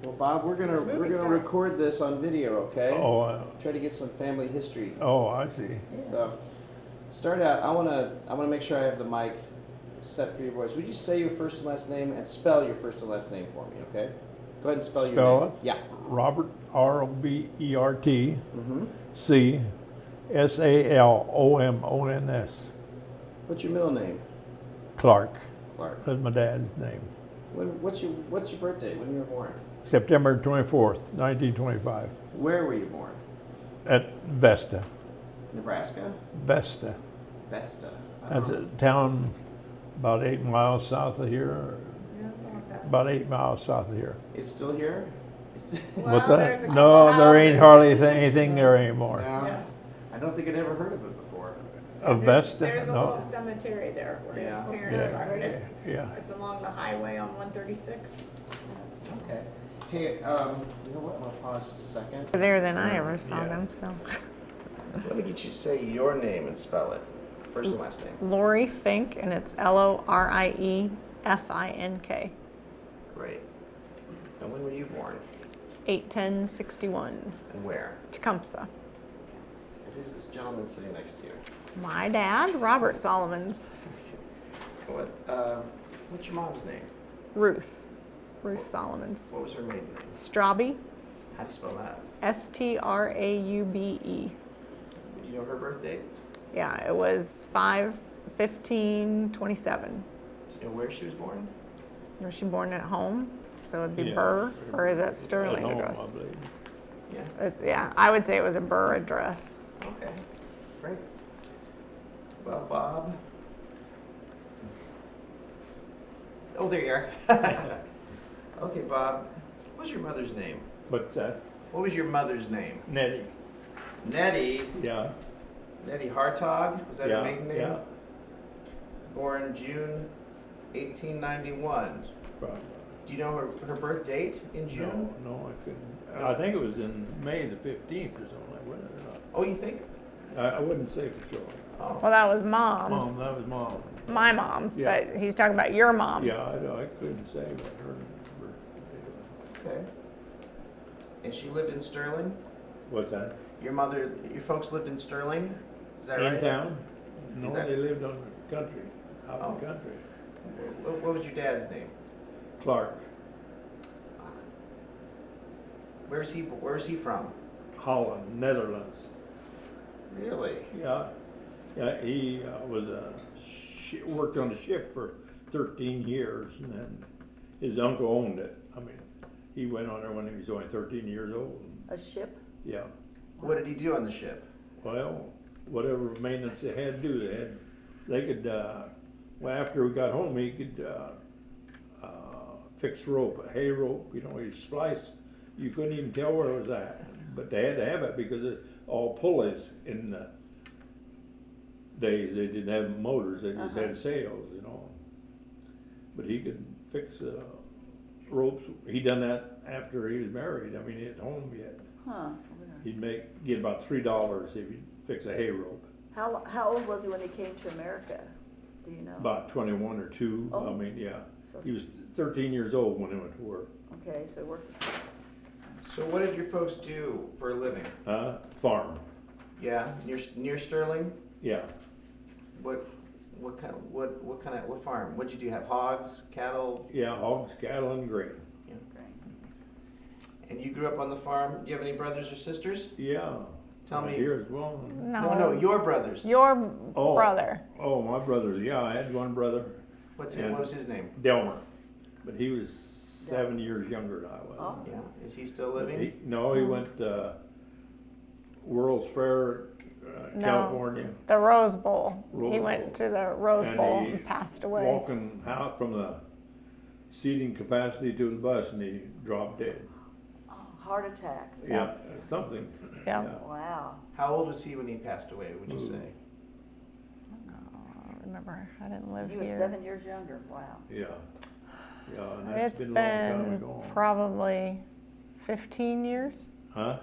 Well, Bob, we're gonna record this on video, okay? Oh, Try to get some family history. I see. So, start out. I wanna make sure I have the mic set for your voice. Would you say your first and last name and spell your first and last name for me, okay? Go ahead and spell your name. It? Yeah. Robert, R-O-B-E-R-T, Mm-hmm. C, S-A-L-O-M-O-N-S. What's your middle name? Clark. Clark. That's my dad's name. What's your birthday? When you were born? September 24th, 1925, Where were you born? at Vesta. Nebraska? Vesta. Vesta. That's a town about 8 miles south of here. About 8 miles south of here. It's still here? What's there's that? a No, couple there ain't houses. hardly anything there anymore. No. Yeah. I don't think I'd ever heard of it before. Of Vesta? There's a No. little cemetery there where Yeah. his parents Yeah. are. Yeah. It's along the highway on 136. Okay. Hey, you know what? I'm gonna pause just a second. There than I ever saw Yeah. them, so. Let me get you to say your name and spell it. First and last name. Lorie Fink, and it's Loriefink. Great. And when were you born? 8/10/61, And where? Tecumseh. And who's this gentleman sitting next to you? My dad, Robert Salomons. What's your mom's name? Ruth Salomons. What was her maiden name? Straube, How do you spell that? Straube. Do you know her birth date? Yeah, it was 5/15/27. Do you know where she was born? Was she born at home? So it'd be Yeah. Burr, or is that At Sterling home, address? I believe. Yeah. Yeah, I would say it was a Burr address. Okay. Great. Well, Bob. Oh, there you are. Okay, Bob. What was your mother's name? But What was your mother's name? Nettie, Nettie. yeah. Nettie Hartog. Was that Yeah, her maiden name? yeah. Born June 1891. Probably. Do you know her birth date in June? No, I couldn't. I think it was in May the 15th or something like that. Or Oh, you think? not. I wouldn't say for sure. Oh. Well, that was mom's. Mom, that was mom. My mom's, Yeah. but he's talking about your mom. Yeah, I couldn't say what her birthday Okay. And she lived in Sterling? was. What's that? Your folks lived in Sterling? Is that right? In town? No, Is that- they lived on the country, out in Oh. the country. What was your dad's name? Clark, Where's he from? Holland, Netherlands. Really? Yeah, yeah. He worked on the ship for 13 years, and then his uncle owned it. I mean, he went on there when he was only 13 years old. A ship? Yeah. What did he do on the ship? Well, whatever maintenance they had to do, they could. Well, after we got home, he could fix rope, a hay rope. You know, he spliced. You couldn't even tell where it was at, but they had to have it because it all pulleys in the days. They didn't have motors; they just had sails, you know. But he could fix ropes. He done that after he was married. I mean, he at home yet. Huh. He'd get about $3 if he'd fix a hay rope. How old was he when he came to America? Do you know? About 21 or 2. I Oh. mean, yeah. So- He was 13 years old when he went to work. Okay, so he worked. So what did your folks do for a living? Farm. Yeah, near Sterling. Yeah. What farm? What'd you do? Have hogs, cattle? Yeah, hogs, cattle, and grain. And you grew up on the farm. Do you have any brothers or sisters? Yeah. Tell me. Here as well. No, your brothers. Your Oh. brother. Oh, my brothers. Yeah, I had one brother, What And- was his name? Delmer. But he was 7 years younger than I was. Oh. Yeah. Is he still living? He went World's Fair, No. California. The Rose Bowl. Rose He Bowl. went to the Rose And Bowl he and passed away. Walking out from the seating capacity to the bus, and he dropped dead. Oh, heart attack. Yeah, something. Yeah. Wow. How old was he when he passed away? Would you say? I don't remember. I didn't live He was here. 7 years younger. Wow. Yeah. Yeah, and that's It's been a long time been ago. probably 15 years. Huh?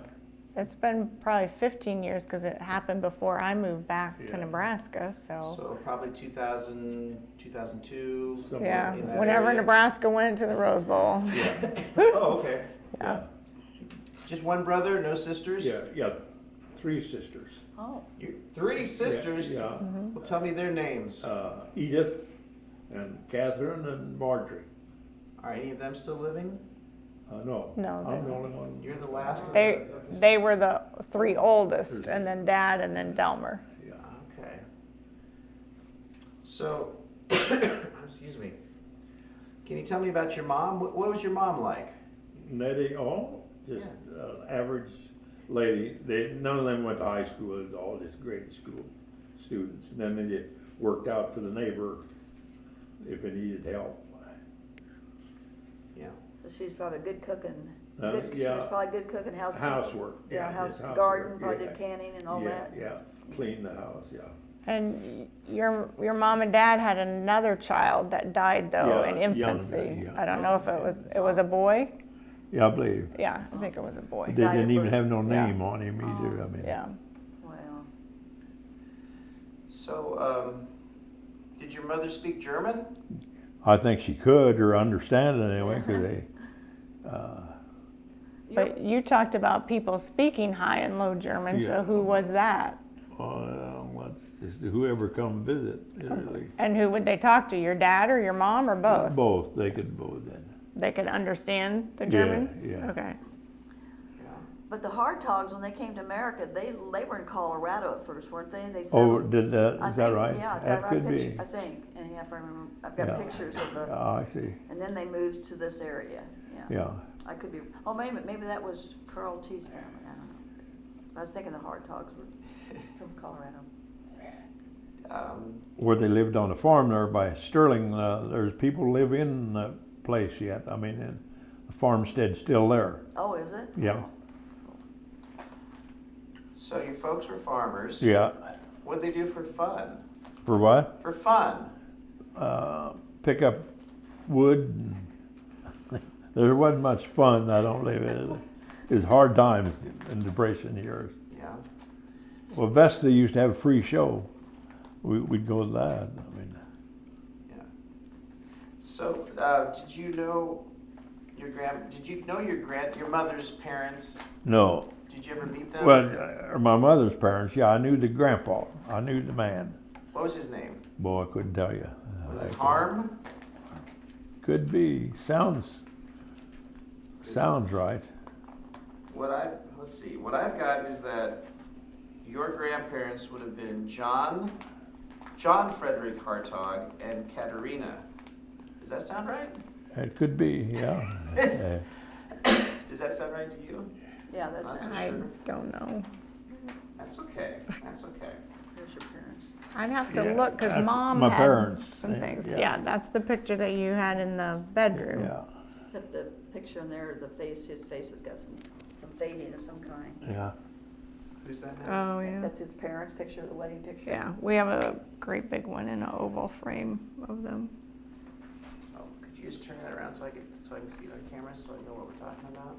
It's been probably 15 years because it happened before I moved back to Yeah. Nebraska. So, So probably 2000, 2002. Somewhere yeah, in that whenever area. Nebraska went to the Rose Bowl. Yeah. Oh, okay. Yeah. Just one brother, no sisters? Yeah, 3 sisters. Oh, You, 3 sisters? Yeah, Mm-hmm. Well, tell me their names. Edith and Catherine and Marjorie. Are any of them still living? No. No, I'm they- the only one. You're the last of They, the they were the 3 oldest, and then Dad, and then Delmer. Yeah. Okay. So, excuse me. Can you tell me about your mom? What was your mom like? Nettie, just average lady. None of them went to high school. It was all just grade school students. And then they worked out for the neighbor if it needed help. Yeah. so she's probably good cooking. She Yeah. was probably good cooking, housekeeping. Housework. Yeah, just housework, garden, probably yeah. did canning and all Yeah, that. yeah, clean the house, yeah. And your mom and dad had another child that died though Yeah, in young, infancy. yeah. I don't know if it was a boy. Yeah, I believe. Yeah, I think it was a boy. They didn't even have no Yeah. name on him either, I mean. Yeah. Well, So, did your mother speak German? I think she could, or understand it anyway, because they, But you talked about people speaking High and Low German, Yeah. so who was that? whoever come visit, really. And who would they talk to? Your dad or your mom or both? Both, they could both then. They could understand the Yeah, German? yeah. Okay. Yeah. but the Hartogs, when they came to America, they were in Colorado at first, weren't they? They Oh, settled- did that, I is that think- right? Yeah, That could be. I think, and yeah, if I remember, I've got Yeah. pictures of the, Oh, I see, and then they moved to this area, yeah. yeah. I could be, oh, maybe that was Carl T's family, I don't know. I was thinking the Hartogs were from Colorado. Where they lived on a farm there by Sterling, there's people live in the place yet, I mean, and the farmstead's still there, Oh, is it? yeah, So your folks were farmers. yeah. What'd they do for fun? For what? For fun. Pick up wood. There wasn't much fun. I don't believe it. It was hard times in Depression years. Yeah. Well, Vesta used to have a free show. We'd go to that. I mean, Yeah. So, did you know your mother's parents? no. Did you ever meet them? Well, my mother's parents, yeah, I knew the grandpa. I knew the man. What was his name? Boy, I couldn't tell you. Was it Harm? Could be. Sounds right. Let's see. What I've got is that your grandparents would have been John Frederick Hartog and Katerina. Does that sound right? It could be, yeah. Does that sound right to you? Yeah, that's, That's for I sure. don't know. That's okay. That's okay. there's your parents. I'd have to Yeah, look because that's mom my had parents. some things. Yeah. Yeah, that's the picture that you had in the bedroom. Yeah, Except the picture in there, his face has got some fading of some kind. yeah. Who's that now? Oh, yeah. That's his parents' picture, the wedding picture. Yeah, we have a great big one in an oval frame of them. Oh, could you just turn that around so I can see it on camera so I know what we're talking about?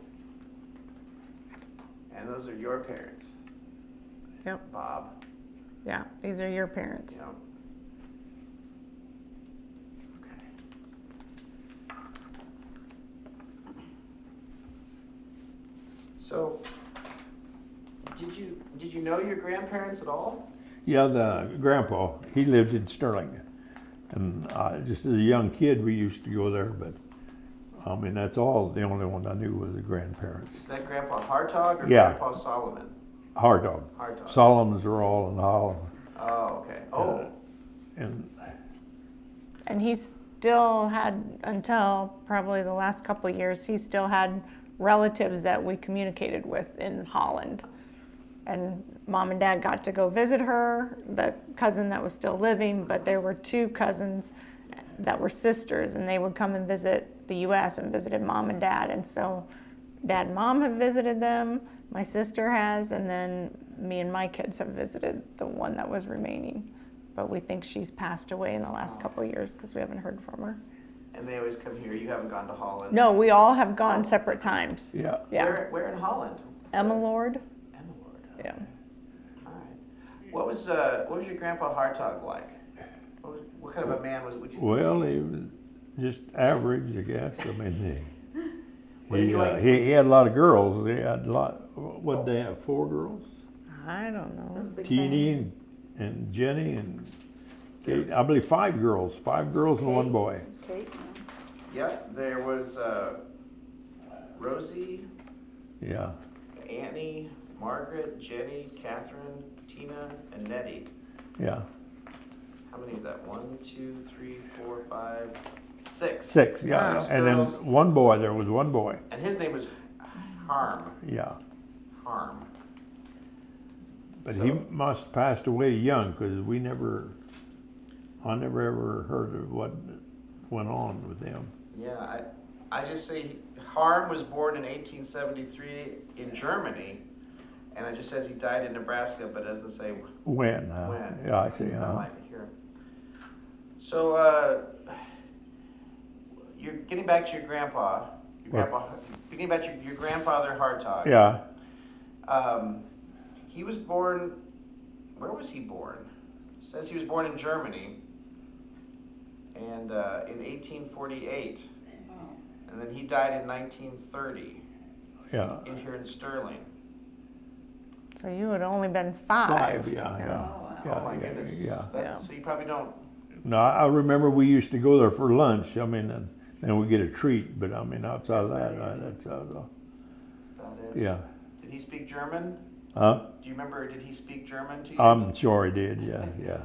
And those are your parents, Yep. Bob. Yeah, these are your parents. Yeah. Okay. So, did you know your grandparents at all? Yeah, the grandpa, he lived in Sterling. And just as a young kid, we used to go there, but I mean, that's all, the only one I knew was the grandparents. Is that Grandpa Hartog or Yeah. Grandpa Solomon? Hartog. Hartog. Solomons are all in Holland. Oh, okay. Oh, And he still had, until probably the last couple of years, he still had relatives that we communicated with in Holland. And mom and dad got to go visit her, the cousin that was still living, but there were 2 cousins that were sisters, and they would come and visit the U.S. and visited mom and dad. And so dad and mom have visited them, my sister has, and then me and my kids have visited the one that was remaining. But we think she's passed away in the last couple of years because we haven't heard from her. and they always come here. You haven't gone to Holland? No, we all have gone separate times. Yeah. Yeah. Where in Holland? Emmeloord. Emmeloord. Yeah. All right. What was your Grandpa Hartog like? What kind of a man was? Would you? Well, he was just average, I guess. I mean, What did he like? He had a lot of girls. He had a lot. What did they have? 4 girls? I don't It was a know. big Teeny and Jenny and Kate. I believe 5 girls. 5 girls and 1 boy. Kate, Yeah, there was Rosie, Yeah. Annie, Margaret, Jenny, Catherine, Tina, and Nettie. Yeah. How many is that? 1, 2, 3, 4, 5, 6. 6. Yeah. Six And then girls. 1 boy. There was 1 boy. And his name was Harm. Yeah. Harm. But So- he must have passed away young because I never ever heard of what went on with him. Yeah, I just say Harm was born in 1873 in Germany, and it just says he died in Nebraska, but doesn't say When? when. Yeah, I see. I like to hear. So, you're getting back to your grandpa. Getting back to your grandfather Hartog. Yeah. He was born. Where was he born? It says he was born in Germany, and in 1848, and then he died in 1930 Yeah. in here in Sterling. So you had only been 5. 5. Yeah. Yeah. Oh, wow. Yeah. Oh my yeah, goodness. Yeah. So you probably don't. No, I remember we used to go there for lunch. I mean, and then we get a treat. But I mean, outside of that, That's about it. yeah. Did he speak German? Huh? Do you remember? Did he speak German to you? I'm sure he did. Yeah. Yeah.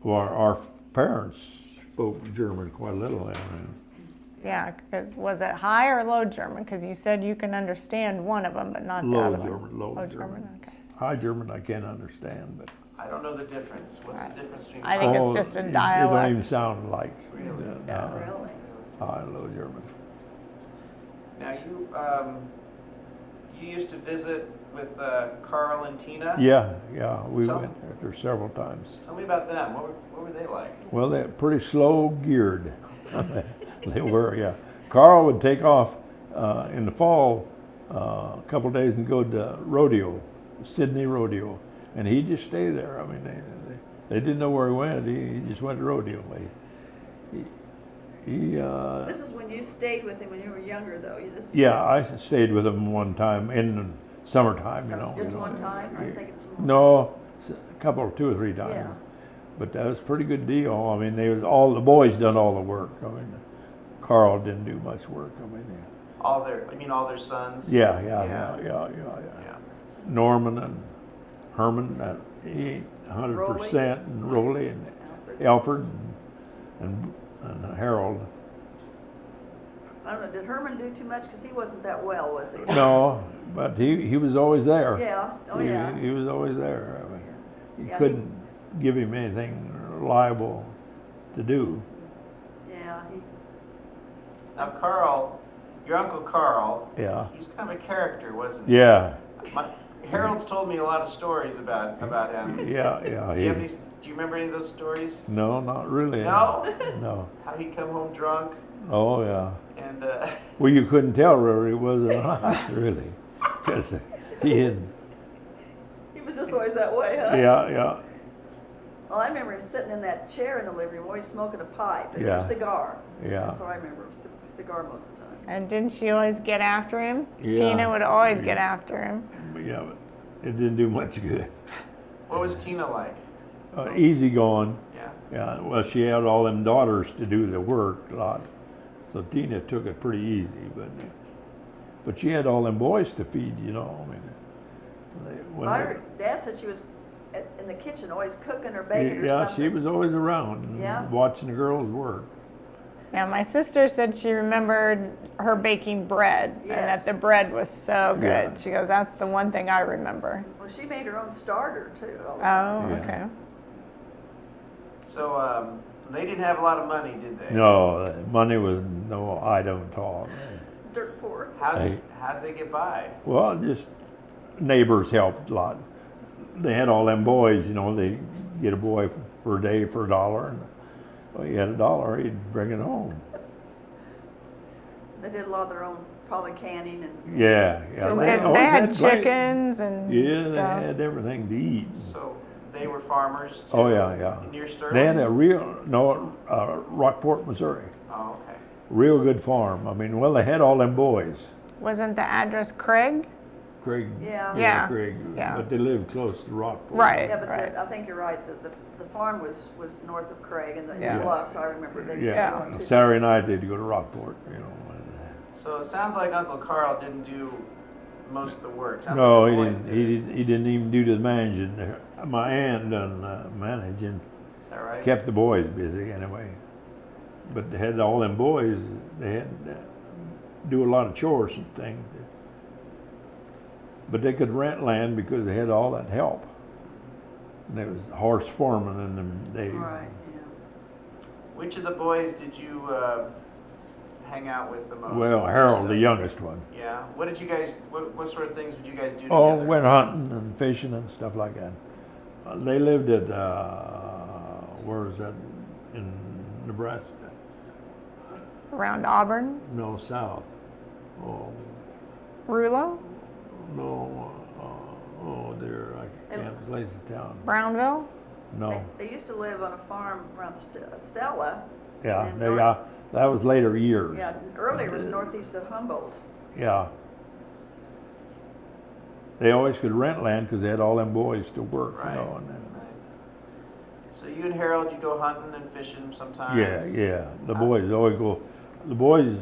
Well, our parents spoke German quite a little. I mean. Yeah, because was it high or low German? Because you said you can understand one of them, but not the Low other German, one. low German. Okay. High German I can't understand, but I don't know the difference. What's the difference between? I think it's just a It don't dialect. even sound like Really? really? high and low German. Now you used to visit with Carl and Tina. Yeah, yeah, we Tell- went there several times. Tell me about them. What were they like? Well, they're pretty slow geared. They were, yeah. Carl would take off in the fall a couple of days and go to rodeo, Sydney Rodeo, and he'd just stay there. I mean, they didn't know where he went. He just went to rodeo. This is when you stayed with him when you were younger, though. You just Yeah, I stayed with him one time in the summertime, you know. Just you know. one time? I was thinking it was more. No, a couple, 2 or 3 times. Yeah. But that was a pretty good deal. I mean, all the boys done all the work. I mean, Carl didn't do much work. I mean, All their sons? yeah. Yeah. Norman and Herman, he ain't 100%, and Rowley and Alfred and Harold. I don't know, did Herman do too much? Because he wasn't that well, was he? No, but he was always there. Yeah, oh yeah. He was always there. I mean, you Yeah, he- couldn't give him anything reliable to do. Yeah, Now Carl, your Uncle Carl, Yeah. he's kind of a character, wasn't he? Yeah. Harold's told me a lot of stories about him. Yeah. Do you remember any of those stories? No, not really. No? No. How he'd come home drunk Oh, yeah. and Well, you couldn't tell whether he was or not, really, because he had. he was just always that way, huh? Yeah. Well, I remember him sitting in that chair in the living room, always smoking a pipe and Yeah. a cigar. Yeah. That's what I remember, cigar most of the time. And didn't she always get after him? Yeah. Tina would always get after him. Yeah, but it didn't do much good. what was Tina like? Easy going. Yeah. Yeah. Well, she had all them daughters to do the work a lot, so Tina took it pretty easy. But she had all them boys to feed, you know. I mean, Dad said she was in the kitchen, always cooking or baking or yeah, something. she was always around, Yeah. watching the girls work. Yeah, my sister said she remembered her baking bread and that Yes. the bread was so good. Yeah. She goes, that's the one thing I remember. Well, she made her own starter too. all the Oh, time. Yeah. okay. So they didn't have a lot of money, did they? No, money was no item at all. Dirt poor. How'd they get by? Well, just neighbors helped a lot. They had all them boys, you know, they get a boy for a day for $1. And well, he had $1, he'd bring it home. They did a lot of their own, probably canning and. Yeah. They, always had plenty. chickens and Yeah, stuff. they had everything to eat. So they were farmers too? Oh, yeah. Near Sterling? They had Rockport, Missouri. Oh, okay. real good farm. I mean, well, they had all them boys. Wasn't the address Craig? Craig. Yeah. Craig. Yeah. But they lived close to Rockport. Right. Yeah, but right. I think you're right, the farm was north of Craig and the Yeah. bluffs, I remember they. Yeah. were too. Saturday night they'd go to Rockport, you know. So it sounds like Uncle Carl didn't do most of the work. Sounds No, like he the boys didn't. He didn't even do the managing there. My aunt done managing, Is that right? kept the boys busy anyway. But they had all them boys. They had to do a lot of chores and things. But they could rent land because they had all that help. And there was horse foreman in them days. Right, yeah. Which of the boys did you hang out with the most? Well, Just, Harold, the youngest one. Yeah. What did you guys? What sort of things would you guys do Oh, together? went hunting and fishing and stuff like that. They lived at where is that in Nebraska? Around Auburn, No, south. Oh Rulo, no. There I can't place the town. Brownville. No. They used to live on a farm around Stella. Yeah, and they, that was later years. Yeah, earlier it was northeast of Humboldt. Yeah. They always could rent land because they had all them boys to work, Right. you know. And Right. So you and Harold, you go hunting and fishing sometimes. yeah. The boys always go. The boys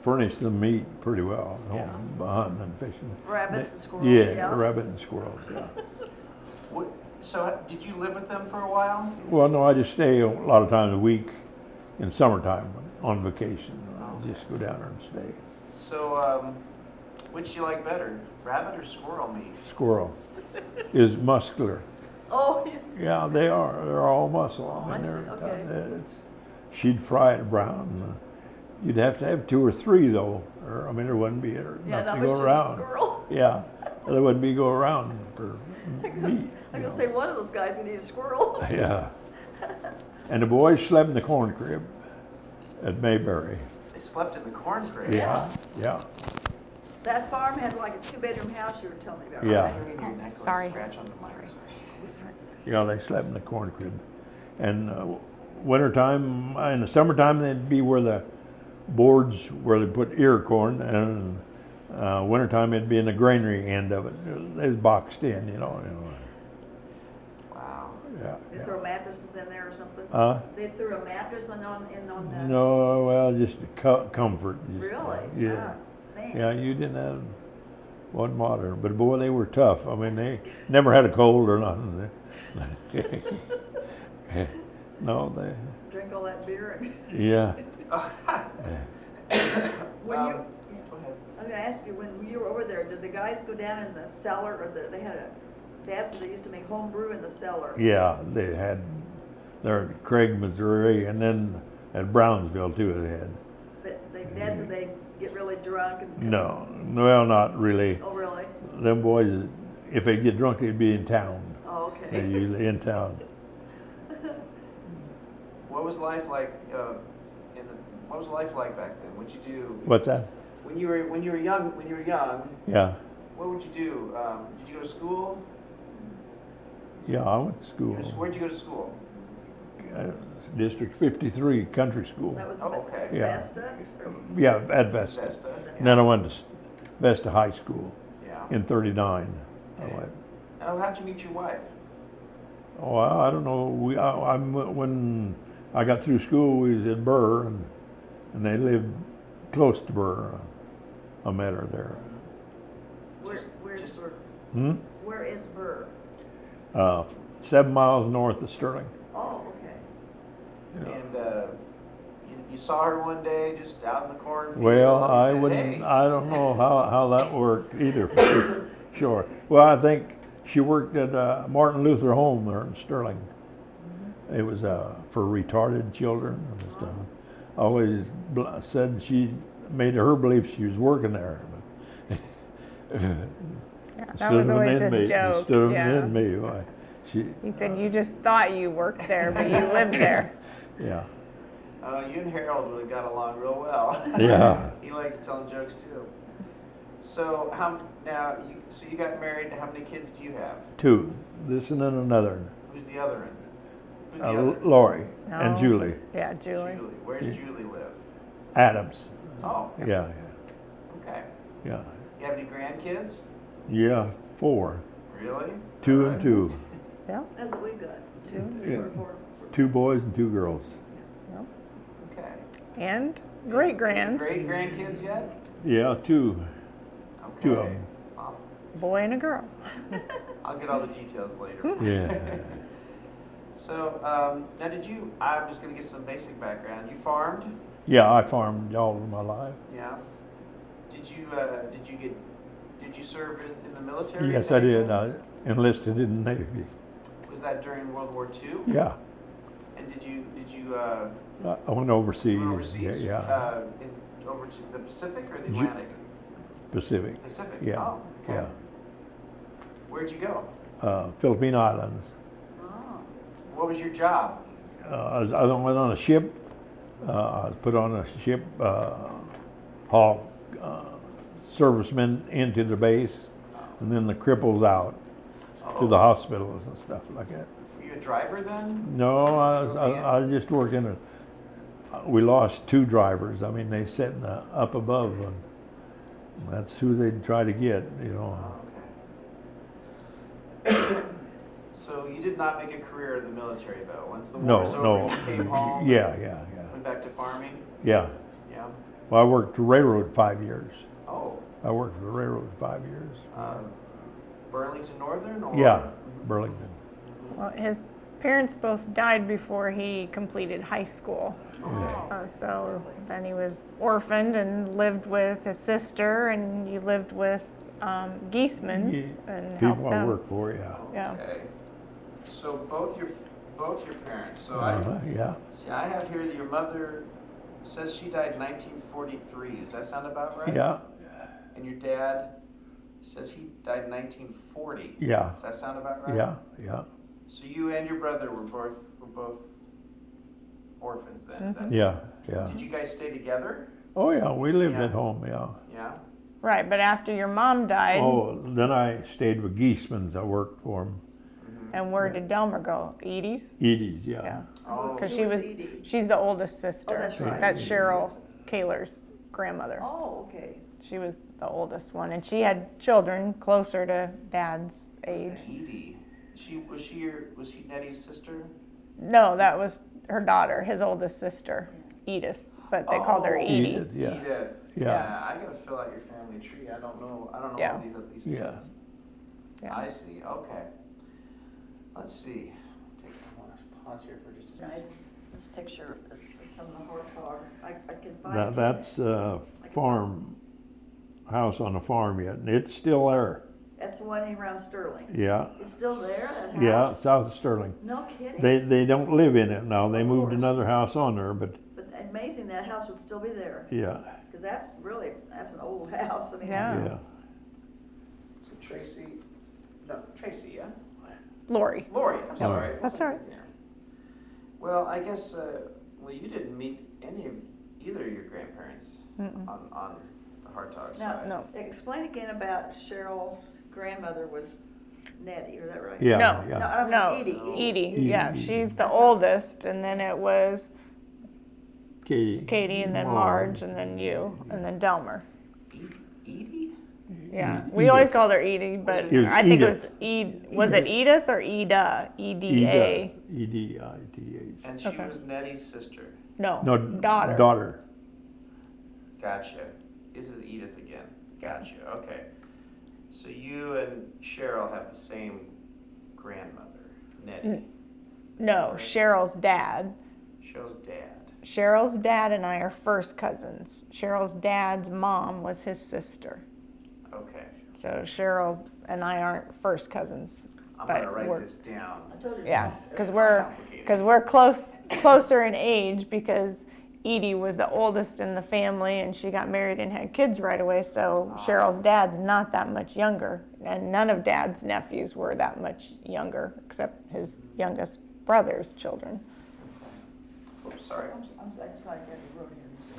furnish them meat pretty well. Yeah. Hunting and fishing. Rabbits and squirrels. Yeah, rabbit and squirrels. Yeah. So did you live with them for a while? Well, no, I just stay a lot of times a week in summertime on vacation. I just go down there and stay. So which do you like better, rabbit or squirrel meat? Squirrel is muscular. Oh, yeah. Yeah, they are. They're all muscle. Oh, I mean, I see. Okay. She'd fry it brown. You'd have to have 2 or 3 though, or I mean, there wouldn't be Yeah, enough that to was go just around. squirrel. Yeah, there wouldn't be go around for I'm meat. gonna say one of those guys who need a squirrel. Yeah. And the boys slept in the corn crib at Mayberry. They slept in the corn crib. Yeah, yeah. That farm had like a 2-bedroom house you were telling me about. Yeah. right? You're gonna get your necklace Sorry. scratch on the mic. Yeah, they slept in the corn crib. And wintertime, in the summertime, they'd be where the boards where they put ear corn, and wintertime it'd be in the granary end of it. They was boxed in, you know. Wow. Yeah. They throw mattresses in there or something? They threw a mattress on the. No, well, just comfort. Just, Really? Yeah. Ah, man. Yeah, you didn't have, wasn't modern, but boy, they were tough. I mean, they never had a cold or nothing. No, they, Drink all that beer and. yeah. When you, Go ahead. I was gonna ask you, when you were over there, did the guys go down in the cellar, or they had Dad said they used to make home brew in the cellar? Yeah, they had, they're in Craig, Missouri, and then at Brownsville too, they had. Dad said they get really drunk and. No, well, not really. Oh, really? Them boys, if they get drunk, they'd be in town. Oh, They're okay. usually in town. What was life like? What was life like back then? What'd you do What's that? when you were young? Yeah, What would you do? Did you go to school? yeah, I went to school. Where'd you go to school? District 53, country school. That was Oh, okay. Yeah. Vesta? Yeah, at Vesta. Vesta. And then I went to Vesta High School Yeah. in 39. I Okay. went. Now, how'd you meet your wife? Oh, I don't know. When I got through school, we was in Burr, and they lived close to Burr. I met her there. Where's just- Burr? Hmm? Where is Burr? 7 miles north of Sterling. Oh, okay. Yeah. And you saw her one day just out in the cornfield. Well, and I said, wouldn't. "Hey." I don't know how that worked either. For sure. Well, I think she worked at Martin Luther Home there in Sterling. It was for retarded children and stuff. I always said she made her believe she was working there. Yeah, that was always his joke. Instead of Yeah. an inmate, why, she, He said you just thought you worked there, but you lived there. yeah, You and Harold would have got along real well. yeah. He likes telling jokes too. So so you got married. How many kids do you have? 2. This and then another. Who's the other one? Who's the other? Lorie No. and Julie. Yeah, Julie. Julie. Where's Julie live? Adams. Oh, Yeah, okay. yeah, You have any grandkids? yeah, 4, Really? 2 All and right. 2. Yeah, That's what we've got. Yeah. For 2 boys and 2 girls. Okay. and great grands, Great grandkids yet? Yeah, 2 Okay. 2 of them. boy and a girl. I'll get all the details later. Yeah. So, now I'm just gonna get some basic background. You farmed? Yeah, I farmed all of my life. Yeah. Did you serve in the military? Yes, in I did. Bennington? I enlisted in the Navy. Was that during World War II? Yeah, And did you I went overseas. go overseas? Yeah, Over to the Pacific or the Ju- Atlantic? Pacific. Pacific. Yeah, Oh, okay. yeah. Where'd you go? Philippine Islands. Oh, What was your job? I was on a ship. I was put on a ship, haul servicemen into the base, and then the cripples out to the hospitals and stuff like that. Were you a driver then? No, I was just working. We lost 2 drivers. I mean, they sitting up above, and that's who they'd try to get. You know. Okay. So you did not make a career in the military though. Once the war No, was over, no. you came home. Yeah. Went back to farming. Yeah. Yeah. Well, I worked the railroad 5 years. Oh, I worked for the railroad 5 years. Burlington Northern or? Yeah, Burlington. Well, his parents both died before he completed high school. Okay. So then he was orphaned and lived with his sister, and you lived with Geismans and helped People I them. work for, yeah. Yeah. Okay. So both your parents. So Yeah. see, I have here that your mother says she died in 1943. Does that sound about right? Yeah, And your dad says he died in 1940. yeah, Does that sound about right? yeah, So you and your brother were both orphans then. at that yeah, point. yeah. Did you guys stay together? Oh, yeah, we lived Yeah. at home, yeah. Yeah. Right, but after your mom died, Oh, then I stayed with Geismans. I worked for them. and where did Delmer go? Edie's? Edie's, yeah. Yeah. Oh, Because Who she was was, Edie? she's the oldest sister. Oh, that's right. That's Cheryl Kaler's grandmother. Oh, okay. She was the oldest one, and she had children closer to Dad's age. Edie. Was she Nettie's sister? No, that was her daughter, his oldest sister, Edith, but they called her Oh, Edie. Edith, yeah. Edith. Yeah. I gotta fill out your family tree. I don't know Yeah. all these Yeah. kids. Yeah. I see. Okay. Let's see. I want to pause here for just a second. Guys, this picture is some of the Hartogs. I can find That's a farm, house on a farm yet, and it's still there. That's the one around Sterling. Yeah, It's still there, that house? yeah, south of Sterling. No kidding? They don't live in it now. They Of moved course. another house on there, but But amazing that house would still be there, yeah, because that's an old house. I mean, Yeah. yeah. So Tracy, yeah? Lorie. Lorie, I'm sorry. That's all right. Yeah. Well, I guess, you didn't meet either of your grandparents on the Hartog Now, side. No. explain again about Cheryl's grandmother was Nettie, is that right? Yeah, No. yeah. I mean No, Edie. yeah, Edie. she's the oldest, and then it was Katie. Katie, and then Marge, and then you, and then Delmer. Edie? Yeah, Edith. we always called her Edie, but It was I think Edith. it was was it Edith or Eda? E-D-A? E-D-I-T-H. And she Okay. was Nettie's sister. No, No, daughter. Daughter. Gotcha. This is Edith again. Gotcha. Okay. So you and Cheryl have the same grandmother, Nettie. No, Cheryl's dad. Cheryl's dad. Cheryl's dad and I are first cousins. Cheryl's dad's mom was his sister. Okay. So Cheryl and I aren't first cousins. I'm but gonna write we're- this down. I told you. Yeah, because It's we're complicated. closer in age, because Edie was the oldest in the family and she got married and had kids right away. So Cheryl's dad's not that much younger, and none of Dad's nephews were that much younger, except his youngest brother's children. Oops, sorry. I just like that you wrote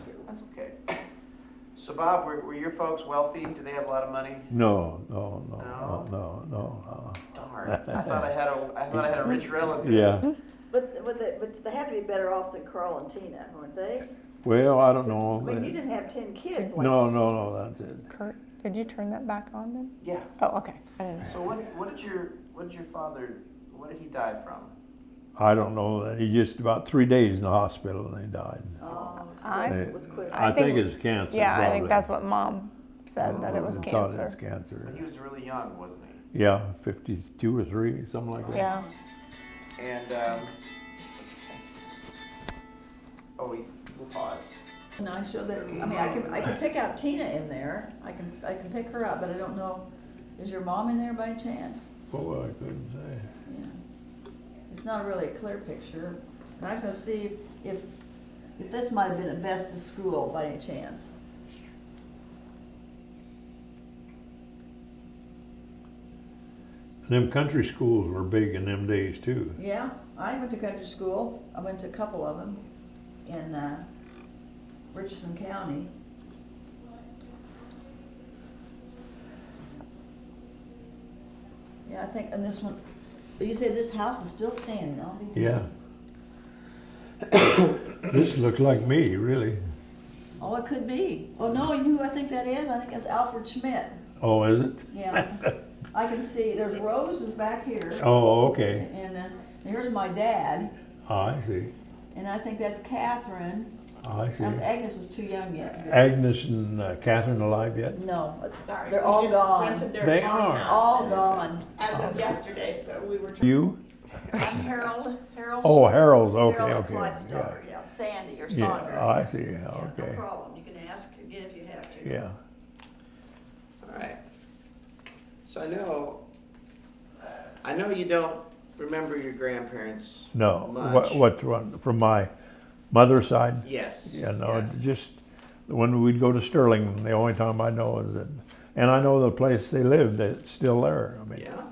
here. That's okay. So Bob, were your folks wealthy? Did they have a lot of money? No. Darn. I thought I had a rich relative. Yeah. But they had to be better off than Carl and Tena, weren't they? Well, I don't know. I mean, you didn't have 10 kids like No, that's it. Kurt, did you turn that back on then? Yeah. Oh, okay. I didn't know. So what did your father, what did he die from? I don't know. He just about 3 days in the hospital and he died. Oh, I- it was quick. I think think- it's cancer. Yeah, I think probably. that's what Mom said, that it was They thought cancer. It's cancer. He was really young, wasn't he? Yeah, 52 or 3, something like that. Yeah. And, we'll pause. And I show that, I mean, I can pick out Tina in there, I can pick her out, but I don't know, is your mom in there by chance? Oh, I couldn't say. Yeah. It's not really a clear picture, and I'm gonna see if this might have been at Vesta's school by any chance. Them country schools were big in them days too. Yeah, I went to country school, I went to a couple of them in, Richardson County. Yeah, I think, and this one, but you say this house is still standing, I'll be. Yeah. This looks like me, really. Oh, it could be. Oh, no, you know who I think that is? I think that's Alfred Schmidt. Oh, is it? Yeah. I can see, there's roses back here. Oh, okay. And here's my dad, Oh, I see. and I think that's Catherine. Oh, I see. Agnes is too young yet. Agnes and Catherine alive yet? No, Sorry. they're we all just gone. rented their They farm are. house All gone. As of yesterday, so we were trying. You? I'm Harold's. Oh, Harold's, okay, Harold and okay. Clyde's Yeah. daughter, yeah, Sandy or Yeah, Sandra. I see, Yeah, no okay. problem, you can ask again if you have to. Yeah. All right. So I know you don't remember your grandparents. No, Much. what one, from my mother's side? Yes. Yeah, no, yes. just when we'd go to Sterling, the only time I know is that, and I know the place they lived, it's still there. I mean, Yeah.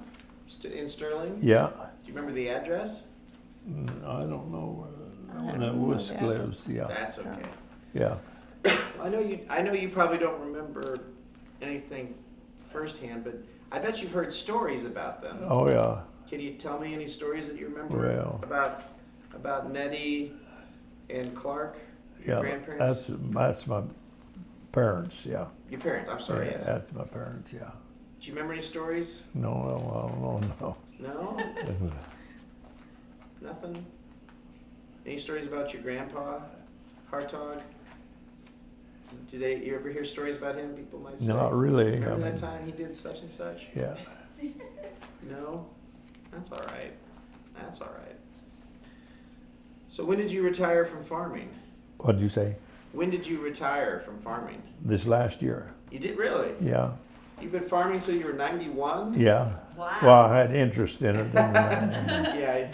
In Sterling. yeah, Do you remember the address? I don't know I where don't that know Wusk the address. lives, yeah, That's okay. yeah. I know you probably don't remember anything firsthand, but I bet you've heard stories about them. Oh, yeah, Can you tell me any stories that you remember Well. about Nettie and Clark, your yeah, grandparents? that's my parents, yeah. Your parents, I'm sorry, Yeah, yes. that's my parents, yeah. Do you remember any stories? No, I don't know, No? Nothing? Any stories about your grandpa, Hartog? You ever hear stories about him? People might say. no. Not really. I Remember that mean, time he did such and such? Yeah, No? That's all right. That's all right. So when did you retire from farming? what'd you say? When did you retire from farming? This last year, You did really? yeah, You've been farming till you were 91? yeah. Wow. Well, I had interest in it, Yeah.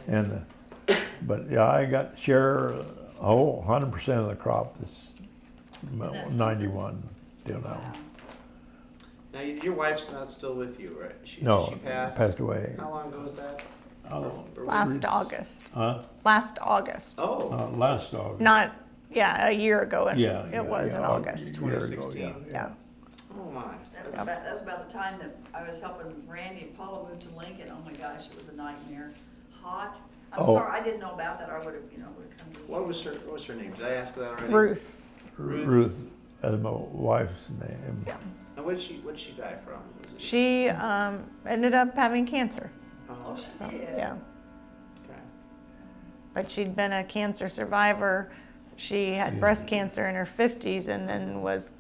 but yeah, I got share, 100% of the crop this That's 91 till now. Wow. Now your wife's not still with you, right? No, She passed. passed away. How long ago was that? Oh, Or- Last August. huh? Last August. Oh, Last August. Not, yeah, a year ago. Yeah, It was in August. a year ago, 2016. Yeah. oh my. That was about the time that I was helping Randy and Paula move to Lincoln. Oh my gosh, it was a nightmare. Hot. I'm Oh. sorry, I didn't know about that. I would have, come to. What was her name? Did I ask that already? Ruth. Ruth. That's my wife's name. Yeah. And what did she die from? Was it- She ended up having cancer. Oh, she So, did. yeah. Okay. But she'd been a cancer survivor. She had Yeah. breast cancer in her 50s and then was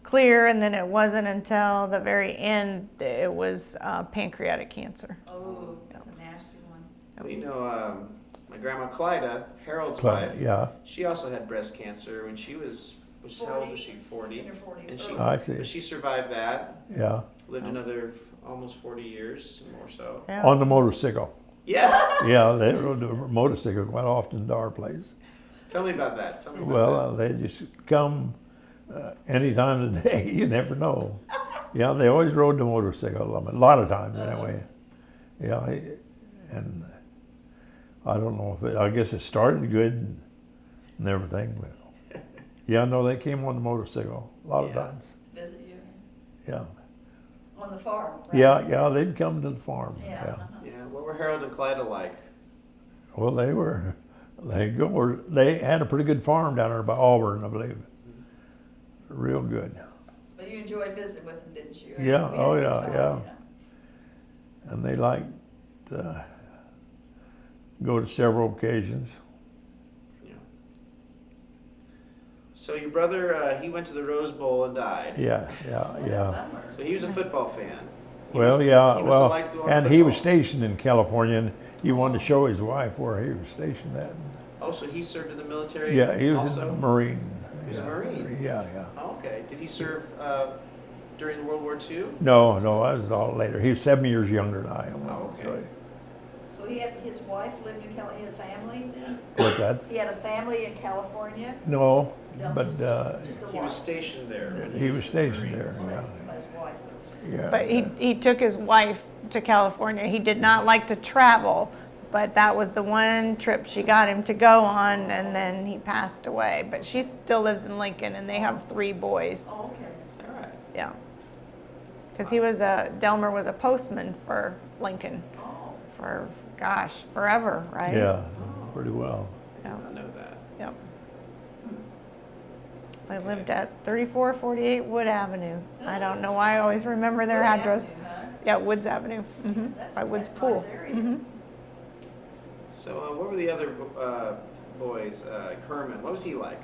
clear. And then it wasn't until the very end that it was pancreatic cancer. Oh, that's a nasty one. Well, you know, my grandma Clyda, Harold's Clyde, wife, yeah, she also had breast cancer when she was how old was she? 40. In her 40s. And she, I see, but she survived that. yeah. Lived another almost 40 years, more so. Yeah. On the motorcycle. Yes. Yeah, they rode the motorcycle quite often to our place. Tell me about that. Tell me about Well, they just come any time of the day. You never know. Yeah, they always rode the motorcycle. A lot of times anyway. Yeah, and I don't know if I guess it started good and everything, but yeah, no, they came on the motorcycle a lot of Yeah. times. Visit you Yeah, on the farm. Right? yeah, they'd come to the farm. Yeah. that. Yeah. What were Harold and Clyda like? Well, they were They had a pretty good farm down there by Auburn, I believe. Real good. But you enjoyed visiting with them, didn't you? Yeah, We had a oh, good yeah, time, yeah. And they liked to go to several occasions. Yeah. So your brother, he went to the Rose Bowl and died. Yeah. Bummer. So he was a football fan. Well, He yeah, must well, have liked going to and he was football. stationed in California, and he wanted to show his wife where he was stationed at. Oh, so he served in the military. Yeah, he was also? in the Marine. He was a Yeah. Marine? Yeah. Oh, okay. Did he serve during World War II? No, that was all later. He was 7 years younger than I am. Oh, okay. So, So his wife lived in he had a family then? what's that? He had a family in California? No, No, but just a He was wife. stationed there. when he was in the stationed Marines. there. That's his wife. Yeah. But he took his wife to California. He did not like to travel, but that was the one trip she got him to go on, and then he passed away. But she still lives in Lincoln, and they have 3 boys. Oh, okay. All right. Yeah. Because Delmer was a postman for Lincoln Oh, for, gosh, forever, right? Yeah, pretty well. I Yeah. did not know that. Yep. They lived at 3448 Wood Avenue. I don't know why I always remember their Wood address. Avenue, huh? Yeah, Woods Avenue, That's- by Woods that's a Pool. nice area. So what were the other boys? Herman. What was he like?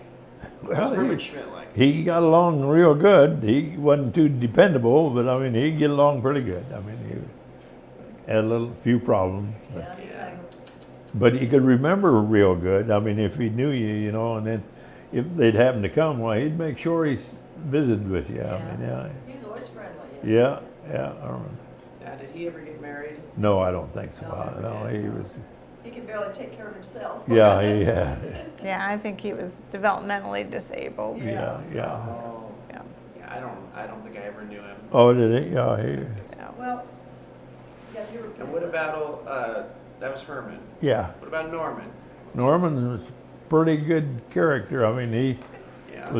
What Well, was Herman he, Schmidt like? he got along real good. He wasn't too dependable, but I mean, he'd get along pretty good. I mean, he had a few problems, Yeah, he Yeah. kind but he could remember real good. I mean, if he knew you, and then if they'd happen to come, why, he'd make sure he visited with you. I mean, he was always friendly. yeah. I don't know. Now, did he ever get married? No, I don't think so. No, No, he was. He could barely take care of himself. Yeah, Yeah, I think he was developmentally disabled. yeah. Oh. Yeah. Yeah, I don't think I ever knew him. Oh, did he? Yeah, he. Yeah. Well, yeah, you were. And what about that was Herman? Yeah. What about Norman? Norman was a pretty good character. I mean, he Yeah.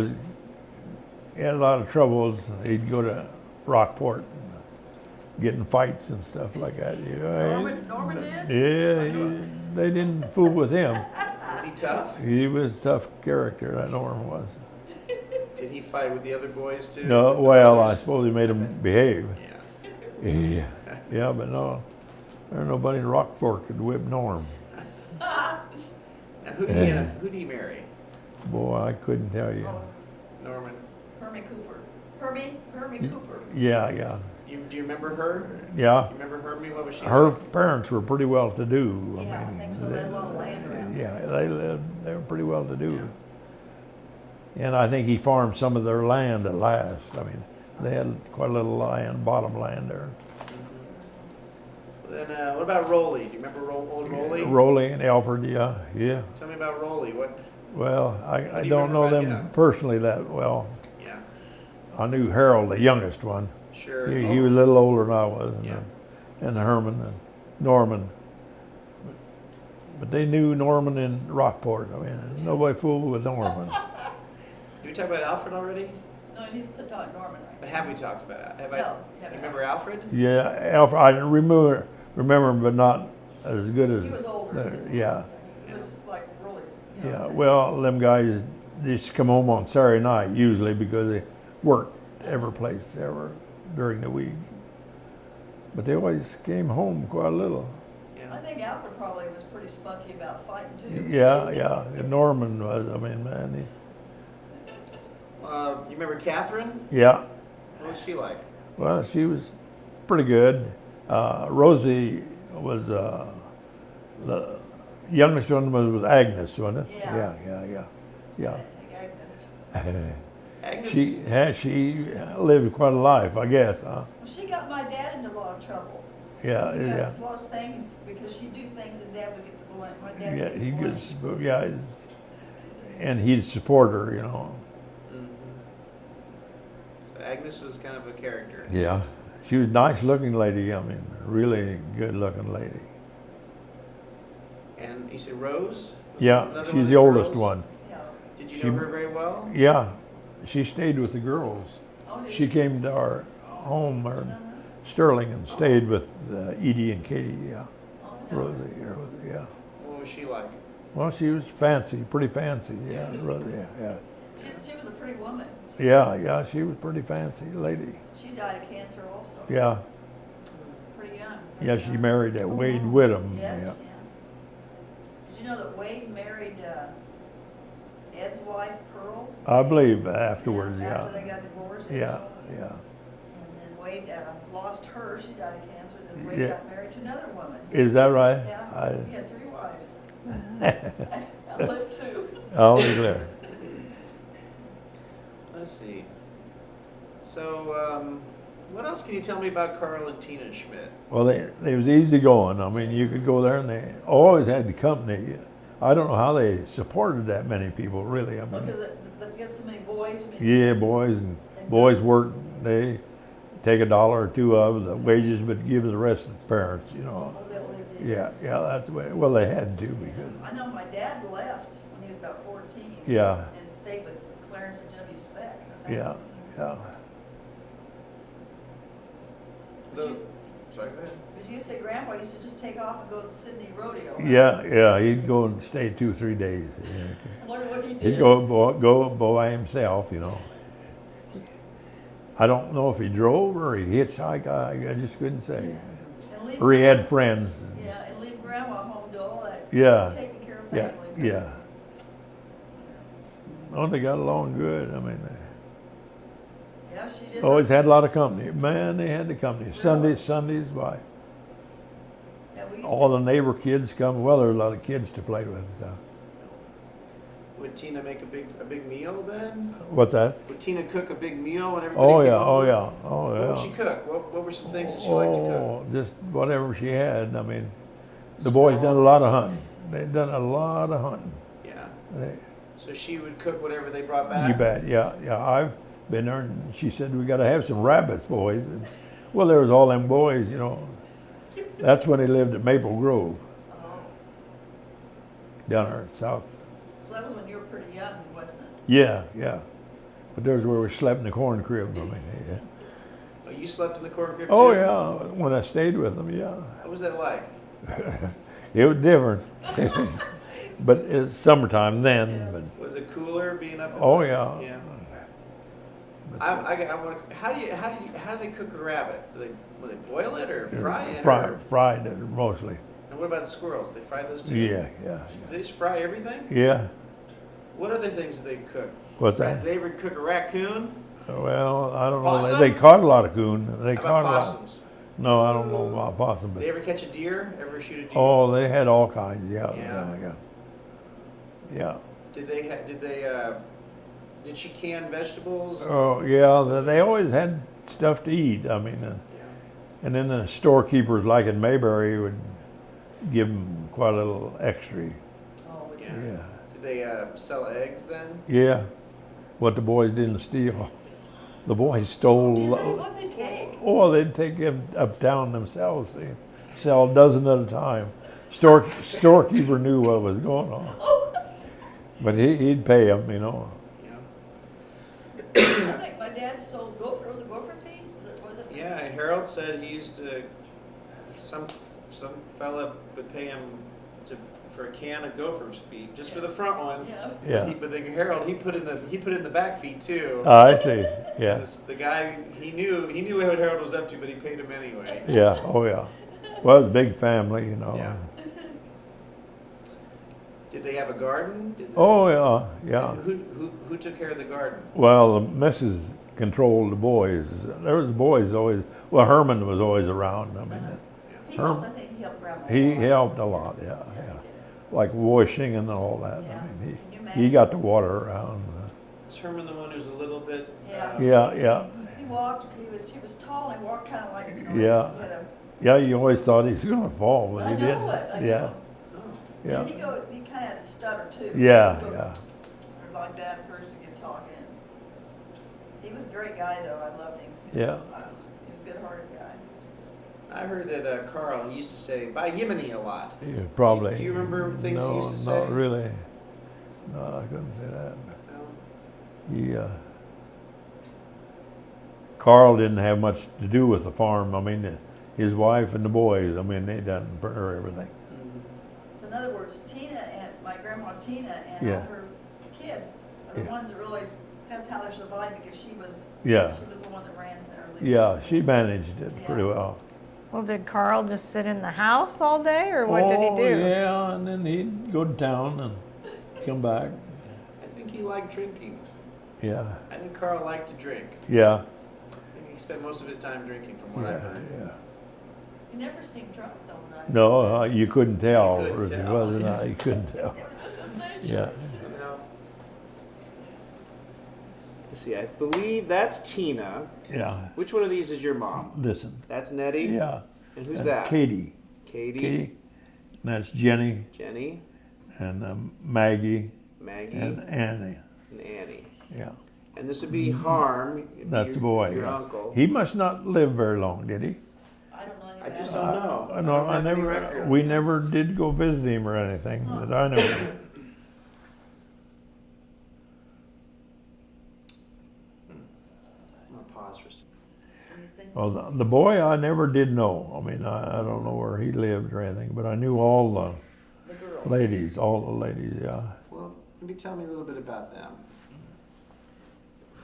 had a lot of troubles. He'd go to Rockport, get in fights and stuff like that. Norman did? Yeah, they didn't fool with him. Was he tough? He was a tough character. That Norman was. Did he fight with the other boys too? No, With the well, I brothers? suppose he made them behave. Yeah. Yeah, but no, there's nobody in Rockport could whip Norm. Now, who did he marry? Boy, I couldn't tell you. Norman. Hermie Cooper. Hermie Cooper. Yeah. Do you remember her? Yeah. You remember Hermie? What was she? Her like? parents were pretty well to do. Yeah, I think so. They had a lot of land around. Yeah, they were pretty well to do. And I think he farmed some of their land at last. I mean, they had quite a little land, bottom land there. Then what about Rolly? Do you remember old Rolly? Rolly and Alfred, yeah. Tell me about Rolly. What? Well, do I you don't know remember them about him? personally that well. Yeah. I knew Harold, the youngest one. Sure. He was a little older than I was, Yeah. and Herman and Norman. But they knew Norman in Rockport. I mean, nobody fooled with Norman. Did we talk about Alfred already? No, he used to talk Norman, But right? have we talked about it? Have I? No, You remember Alfred? Yeah, Alfred. I remember him, but not as good as. He was older. Yeah, He was like Rolly's. yeah. Well, them guys just come home on Saturday night usually because they worked every place ever during the week. But they always came home quite a little. I think Alfred probably was pretty spunky about fighting too. Yeah. And Norman was. I mean, man. You remember Catherine? Yeah. What was she like? Well, she was pretty good. Rosie was the youngest one was Agnes, wasn't it? Yeah. Yeah. Agnes. Agnes. She lived quite a life, I guess, huh? Well, she got my dad into a lot of trouble. Yeah, He got yeah. a lot of things because she'd do things and Dad would get the blame. My dad Yeah, would get he the blame. gets, yeah, and he'd support her, Mhm. So Agnes was kind of a character. Yeah. She was a nice looking lady, I mean, really good looking lady. And you said Rose? Was Yeah, another one she's of the oldest girls? one. Yeah. Did you She- know her very well? Yeah, she stayed with the girls. Oh, did She came to our home, or Uh-huh. Sterling, and stayed with Edie and Katie, yeah. Oh, Rosie, yeah. What was she like? Well, she was fancy, pretty fancy, yeah, yeah. She was a pretty woman. Yeah, she was pretty fancy lady. She died of cancer also. Yeah, Pretty young. yeah, she married that Wade Whittam. Yes, Yeah. yeah. Did you know that Wade married Ed's wife, Pearl? I believe afterwards, After they yeah. got divorced. Yeah. And then Wade lost her, she died of cancer, then Wade Yeah. got married to another woman. Is that right? Yeah, he had 3 wives. I lived 2. I'll declare. Let's see. So, what else can you tell me about Carl and Tena Schmidt? Well, they was easy going. I mean, you could go there and they always had the company. I don't know how they supported that many people, really. I mean, Because they get so many boys. I mean, yeah, boys work. They take $1 or $2 of the wages, but give the rest to the parents. You know. Oh, they did. Yeah, that's the way. Well, they had to because. I know my dad left when he was about 14. Yeah, And stayed with Clarence and Jimmy Speck. yeah. Those, sorry, go ahead. But you say Grandpa used to just take off and go to the Sydney Rodeo. Yeah, he'd go and stay 2 or 3 days. Yeah. What he did? He'd go by himself, you know. I don't know if he drove or he hitchhiked. I just couldn't say. And leave Or he had friends. Yeah, and leave Grandma home to all that. Yeah, Taking care of yeah, family. yeah. Oh, they got along good. I mean, Yeah, she did. they always had a lot of company. Man, they had the company. Sundays, why? Yeah, we used All to, the neighbor kids come. Well, there were a lot of kids to play with. So. Would Tina make a big meal then? What's that? Would Tina cook a big meal when everybody Oh came yeah, over? oh yeah, oh yeah. What would she cook? What were some things that she liked to cook? Oh, just whatever she had. I mean, the boys done a lot of hunting. They'd done a lot of hunting. Yeah. They, So she would cook whatever they brought back? you bet. Yeah. I've been there, and she said we got to have some rabbits, boys. And, well, there was all them boys, you know. That's when they lived at Maple Grove, oh, down there south. so that was when you were pretty young, wasn't it? Yeah. But there's where we slept in the corn crib. I mean, yeah. Oh, you slept in the corn crib Oh too? yeah, when I stayed with them, yeah. What was that like? It was different. But it's summertime then. But Was it cooler being up? In oh the, yeah. Yeah. But I want to. How do they cook a rabbit? Will they boil it or fry it? fried it mostly. And what about the squirrels? They fry those too? Yeah. Do they just fry everything? Yeah. What other things do they cook? What's Did that? they ever cook a raccoon? Well, I don't know. Possum? They caught a lot of coon. They How caught about a lot. possums? No, I don't know about possum. Did they But ever catch a deer? Ever shoot a deer? oh, they had all kinds. Yeah. Did she can vegetables? Oh yeah. They always had stuff to eat. I mean, Yeah. and then the storekeepers, like in Mayberry, would give them quite a little extra. Oh, Yeah. Yeah. Did they sell eggs then? Yeah. What the boys didn't steal. The boys stole. What'd they take? Oh, they'd take them uptown themselves. They sell a dozen at a time. Storekeeper knew what was going on, but he'd pay them, you know. Yeah. I think my dad sold gopher. Was it gopher feed? Was it? Yeah, Harold said he used to. Some fella would pay him for a can of Gophers feed, just for the front ones. Yeah. Yeah. But then Harold, he put in the back feed too. I see. Yeah. The guy, he knew what Harold was up to, but he paid him anyway. Yeah. Oh yeah. Well, it was a big family, you know. Yeah. Did they have a garden? Oh yeah. Yeah. Who took care of the garden? Well, the missus controlled the boys. There was boys always. Well, Herman was always around. I mean, He helped, I think he helped Grandma. he helped a lot. Yeah. Like washing and all that. Yeah. I mean, Can you he imagine? got the water around. Is Herman the one who's a little bit? Yeah. Yeah. He walked. He was tall. And he walked kind of like. You know, Yeah. He had a, Yeah, you always thought he was going to fall, but I he know didn't. it. I Yeah, know. Oh. yeah, And he kind of had a stutter too. yeah, He'd go yeah. Like that at first to get talking. He was a great guy though. I loved him. Yeah. He was a good-hearted guy. I heard that Carl, he used to say, "Bye Yemeni" a lot. Yeah, probably. Do you remember things he no, used to say? not really. No, I couldn't say that. No? He, Carl didn't have much to do with the farm. I mean, his wife and the boys. I mean, they done everything. Mhm. So in other words, Tina and my Grandma Tena and Yeah. all her kids are the Yeah. ones that really, that's how they're surviving, because she was Yeah. the one that ran there. at least. Yeah, she managed it pretty well. Well, did Carl just sit in the house all day, or what did he do? Oh, yeah, and then he'd go to town and come back. I think he liked drinking. Yeah, I think Carl liked to drink. yeah, I think he spent most of his time drinking, from what yeah, I've heard. yeah. He never seemed drunk though. No, you couldn't tell, You couldn't if it tell. was or not, you couldn't tell. Yeah, So now, let's see. I believe that's Tina. yeah, Which one of these is your mom? listen, That's Nettie. yeah. And who's And that? Katie, Katie. and that's Jenny, Jenny. and Maggie, Maggie. and Annie, and Annie. yeah. And this would be Harm. It'd be That's the boy, Your yeah. uncle. He must not live very long, did he? I don't know anything I about just it. don't know. No, don't I have any never, record. we never did go visit him or anything that I know of. I'm gonna pause for a second. What do you think? Well, the boy I never did know. I mean, I don't know where he lived or anything, but I knew all The girl. the ladies, yeah. Well, maybe tell me a little bit about them.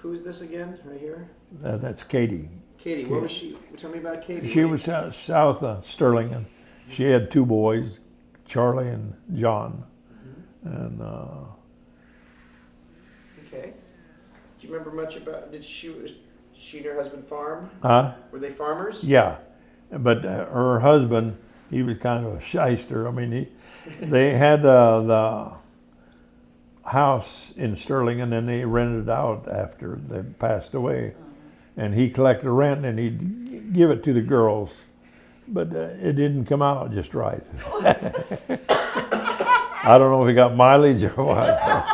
Who's this again, right here? That's Katie. Katie. What was she? Tell me about Katie. She was south of Sterling, and she had two boys, Charlie and John. And Okay. Do you remember much about? Did she and her husband farm? Were they farmers? yeah, but her husband, he was kind of a shyster. I mean, they had the house in Sterling, and then they rented it out after they passed away. And he collected rent, and he'd give it to the girls, but it didn't come out just right. I don't know if he got mileage or what,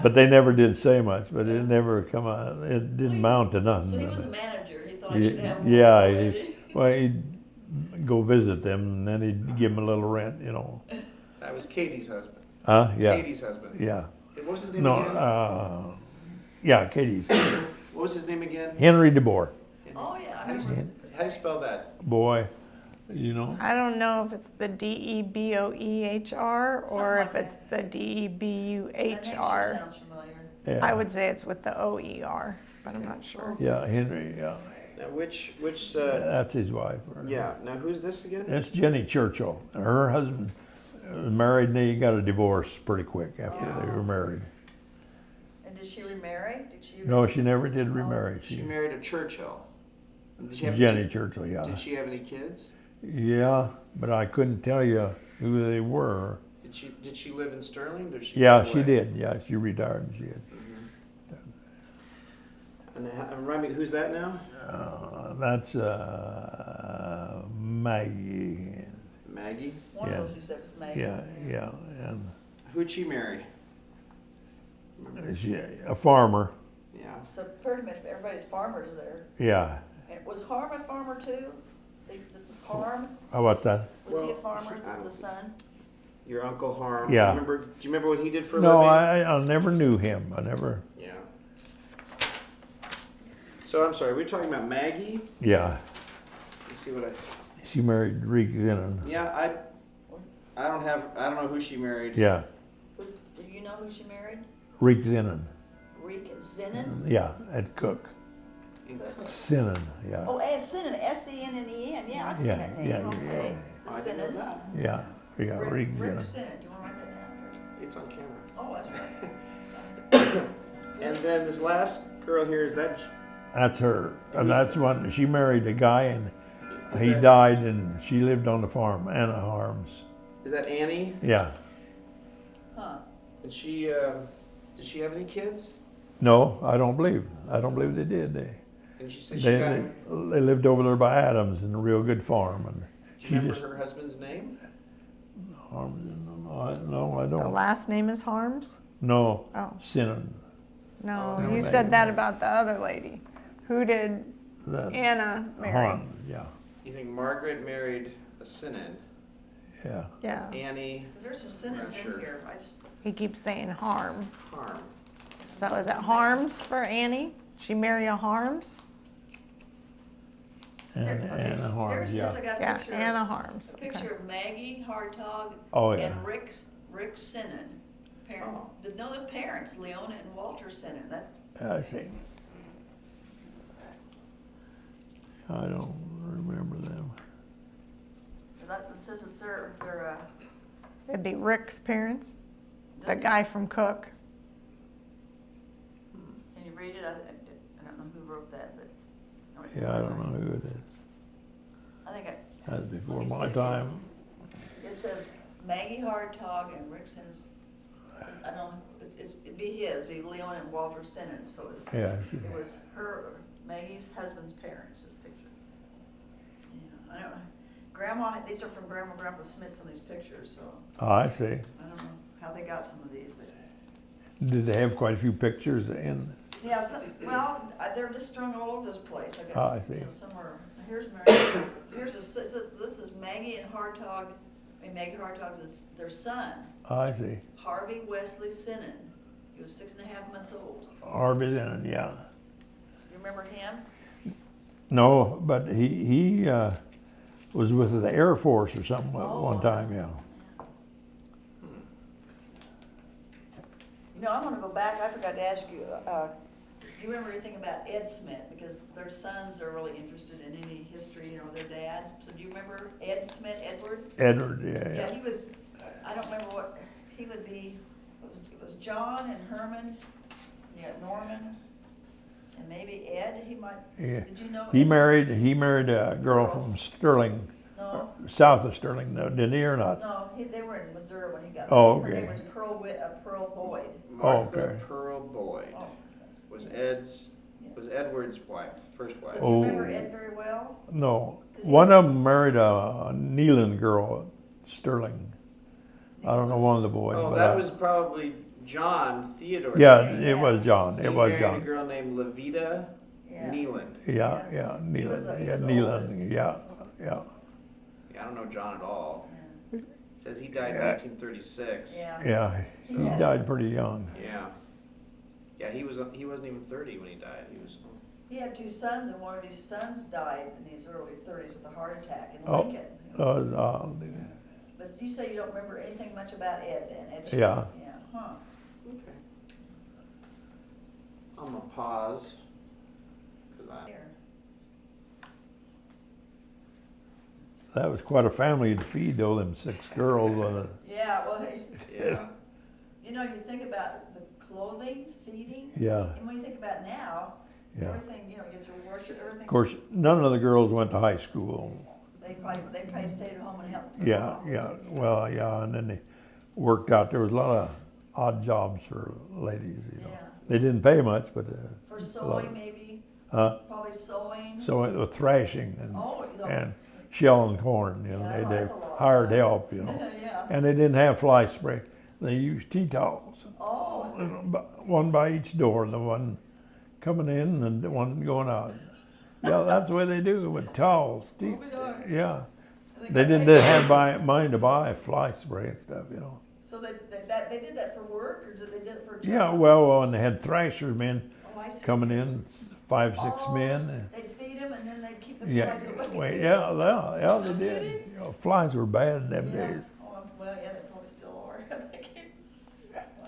but they never did say much. But it never come out. It didn't amount to nothing. So he was a manager. He thought he should have more Yeah, already. he'd go visit them, and then he'd give them a little rent, you know. That was Katie's husband. Yeah, Katie's husband. yeah. What was his name No, again? yeah, Katie's. What was his name again? Henry DeBoer. Oh, yeah. I How do you, remember. how do you spell that? Boy, you know. I don't know if it's the DEBOEHR or Something if like it's the DEBUHR. That name sure sounds familiar. Yeah. I would say it's with the OER, but I'm not sure. Yeah, Henry. Yeah, Now, which? that's his wife. Yeah. Now, who's this again? That's Jenny Churchill. Her husband was married, and they got a divorce pretty quick after they were married. And did she remarry? Did she? No, she never did remarry. She married a Churchill. Did she have Jenny Churchill, yeah. Did she have any kids? Yeah, but I couldn't tell you who they were. Did she live in Sterling? Or did she? Yeah, move she away? did. Yeah, she retired. She did. And remind me, who's that now? That's Maggie. Maggie. One Yeah. of those who said it was Maggie. Yeah, and Who'd she marry? she a farmer. Yeah. So pretty much everybody's farmers there. Yeah. And was Harm a farmer too? The Harm, How about that? was he a Well, farmer, I don't the son? Your uncle Harm. Yeah. Do you remember what he did for a No, living? I never knew him. I never. Yeah. So I'm sorry. We're talking about Maggie. Yeah, Let's see what I. she married Rick Zinnan. Yeah, I don't know who she married. Yeah, Do you know who she married? Rick Zinnan. Rick Zinnan? Yeah, at Cook. Zinnan. Yeah, Oh, Zinnan, S-E-N-N-E-N. Yeah, I've seen Yeah, that name. yeah, Okay. Oh, The I didn't know Zinnans. that. yeah, Rick Rick Zinnan. Zinnan. Do you want to write that down? It's on camera. Oh, that's right. And then this last girl here is that. That's her. And that's one. She married a guy, and Is he that- died, and she lived on the farm, Anna Harms. Is that Annie? Yeah. Huh. And she did she have any kids? No, I don't believe they did. And she said she They, got. they lived over there by Adams in a real good farm, and Do she you remember just her husband's name? no, I The don't. last name is Harms? No, Oh, Sinan. no, Oh, you no, said maybe. that about the other lady. Who did That Anna marry? Harm, yeah, You think Margaret married a Sinan? yeah. Yeah, Annie There's some Zinnans Not sure. in here. I just, he keeps saying Harm. Harm. So is it Harms for Annie? She marry a Harms? Anna Harms, here's I yeah. got a Yeah, picture. Anna Harms. A picture Okay. of Maggie Hartog Oh, yeah. and Rick Sinnen. Parent, Oh. no, the parents, Leona and Walter Sinnen. That's I see. I don't remember them. it says it's their It'd be Rick's parents, the doesn't- guy from Cook. Can you read it? I don't know who wrote that, but. Yeah, I don't know who it is. I think That's before Let me my see. time. it says Maggie Hartog and Rick Sinnen's. I don't know, it'd be his, it'd be Leon and Walter Sinnen, so it's. Yeah. It was Maggie's husband's parents, this picture. Yeah, I don't know. Grandma, these are from Grandma and Grandpa Schmidt, some of these pictures, so Oh, I see. I don't know how they got some of these, but. Did they have quite a few pictures in? Yeah, they're just strung all over this place, I guess. Oh, I see. Somewhere, here's Mary, this is Maggie and Hartog, Maggie Hartog is their son, I see. Harvey Wesley Sinnen. He was 6.5 months old. Harvey then, yeah. You remember him? No, but he was with the Air Force or something at one time, yeah. You know, I'm gonna go back, I forgot to ask you, do you remember anything about Ed Schmidt? Because their sons are really interested in any history, you know, their dad. So do you remember Ed Schmidt, Edward? Edward, yeah. Yeah, he was, I don't remember what, he would be, it was John and Herman, yeah, Norman, and maybe Ed, he might, Yeah. did you know? He Ed? married a girl from Sterling, No, south of Sterling, no, didn't he or not? no, they were in Missouri when he got Oh, married. Her name okay. was Pearl Boyd. Martha okay. Pearl Boyd Oh. was Edward's wife, first So wife. do you remember Oh. Ed very well? No. 'Cause he One was- of them married a Neelan girl at Sterling. I don't know one of the boys. Oh, but that I- was probably John Theodore. Yeah, Yeah. it was John. He It was married a John. girl named Levita Yeah. Neeland. Yeah, Yeah. yeah, He was Neelan. he Yeah, was the oldest. Neelan. Yeah, yeah. Yeah, I don't know John at all. Yeah. Says he died in Yeah. 1936. Yeah. Yeah, he Yeah. died pretty young. Yeah. Yeah, he wasn't even 30 when he died. He was. He had two sons, and one of his sons died in his early 30s with a heart attack in Oh. Lincoln. But you say you don't remember anything much about Ed then? Ed Schmidt? Yeah. Yeah, huh. Okay. I'm gonna pause. 'Cause Here. That was quite a family to feed, though, them 6 girls. Yeah, well, Yeah. you know, you think about the clothing, feeding. Yeah. And when you think about now, Yeah. everything, you know, you have to worship, everything. Of course, none of the girls went to high school. They probably stayed at home and helped. their Yeah, mom. yeah. Well, yeah, and then they worked out. There was a lot of odd jobs for ladies, you know. Yeah. They didn't pay much, but For sewing, maybe, huh? probably sewing. So it was thrashing and Oh, you know. and shelling corn. You know, Yeah, they that's a lot of hired fun. help. You know, Yeah. and they didn't have fly spray. They used tea towels, Oh, one by each door. The one coming in and the one going out. Yeah, that's the way they do it with towels. Tea, Oh, we don't. yeah, they they got didn't paid. have mind to buy fly spray and stuff. You know. So they did that for work, or did they did it for a job? Yeah, well, and they had thrasher men Oh, I see. coming in, 5, 6 Oh, men. They'd feed them and then they'd keep the Yeah, flies away. wait, yeah, they did. You know, flies were bad in them Yeah. days. Oh, well, yeah, they probably still are. I think. Wow.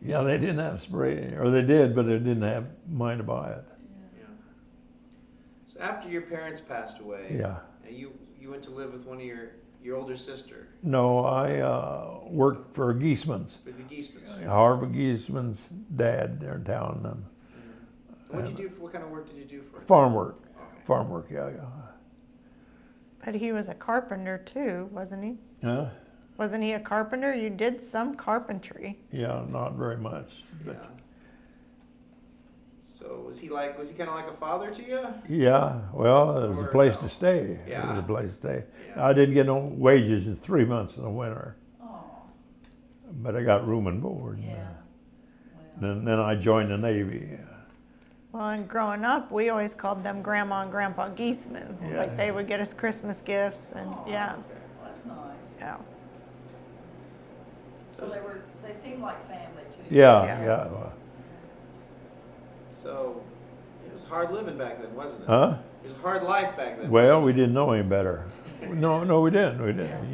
Yeah, they didn't have spray, or they did, but they didn't have mind to buy it. Yeah. So after your parents passed away, Yeah. you went to live with one of your older sister, No, I worked for Geisman's, with the Geismans. Harvard Geisman's dad there in town, and What kind of work did you do for? farm work. Okay. Farm work, yeah. But he was a carpenter too, wasn't he? Huh? Wasn't he a carpenter? You did some carpentry. Yeah, not very much, Yeah. but So was he kind of like a father to you? yeah. Well, it was a Or place no? to stay. It Yeah. was a place to stay. Yeah. I didn't get no wages in 3 months in the winter, Oh, but I got room and board. yeah. Well, Then I joined the Navy. Well, and growing up, we always called them Grandma and Grandpa Geisman. Yeah. Like they would get us Christmas gifts, and yeah, Okay. well, that's nice. yeah. So they seemed like family too. Yeah, Yeah. yeah. So it was hard living back then, wasn't it? Huh? It was a hard life back then. Well, we wasn't didn't know any better. No, we didn't. We didn't.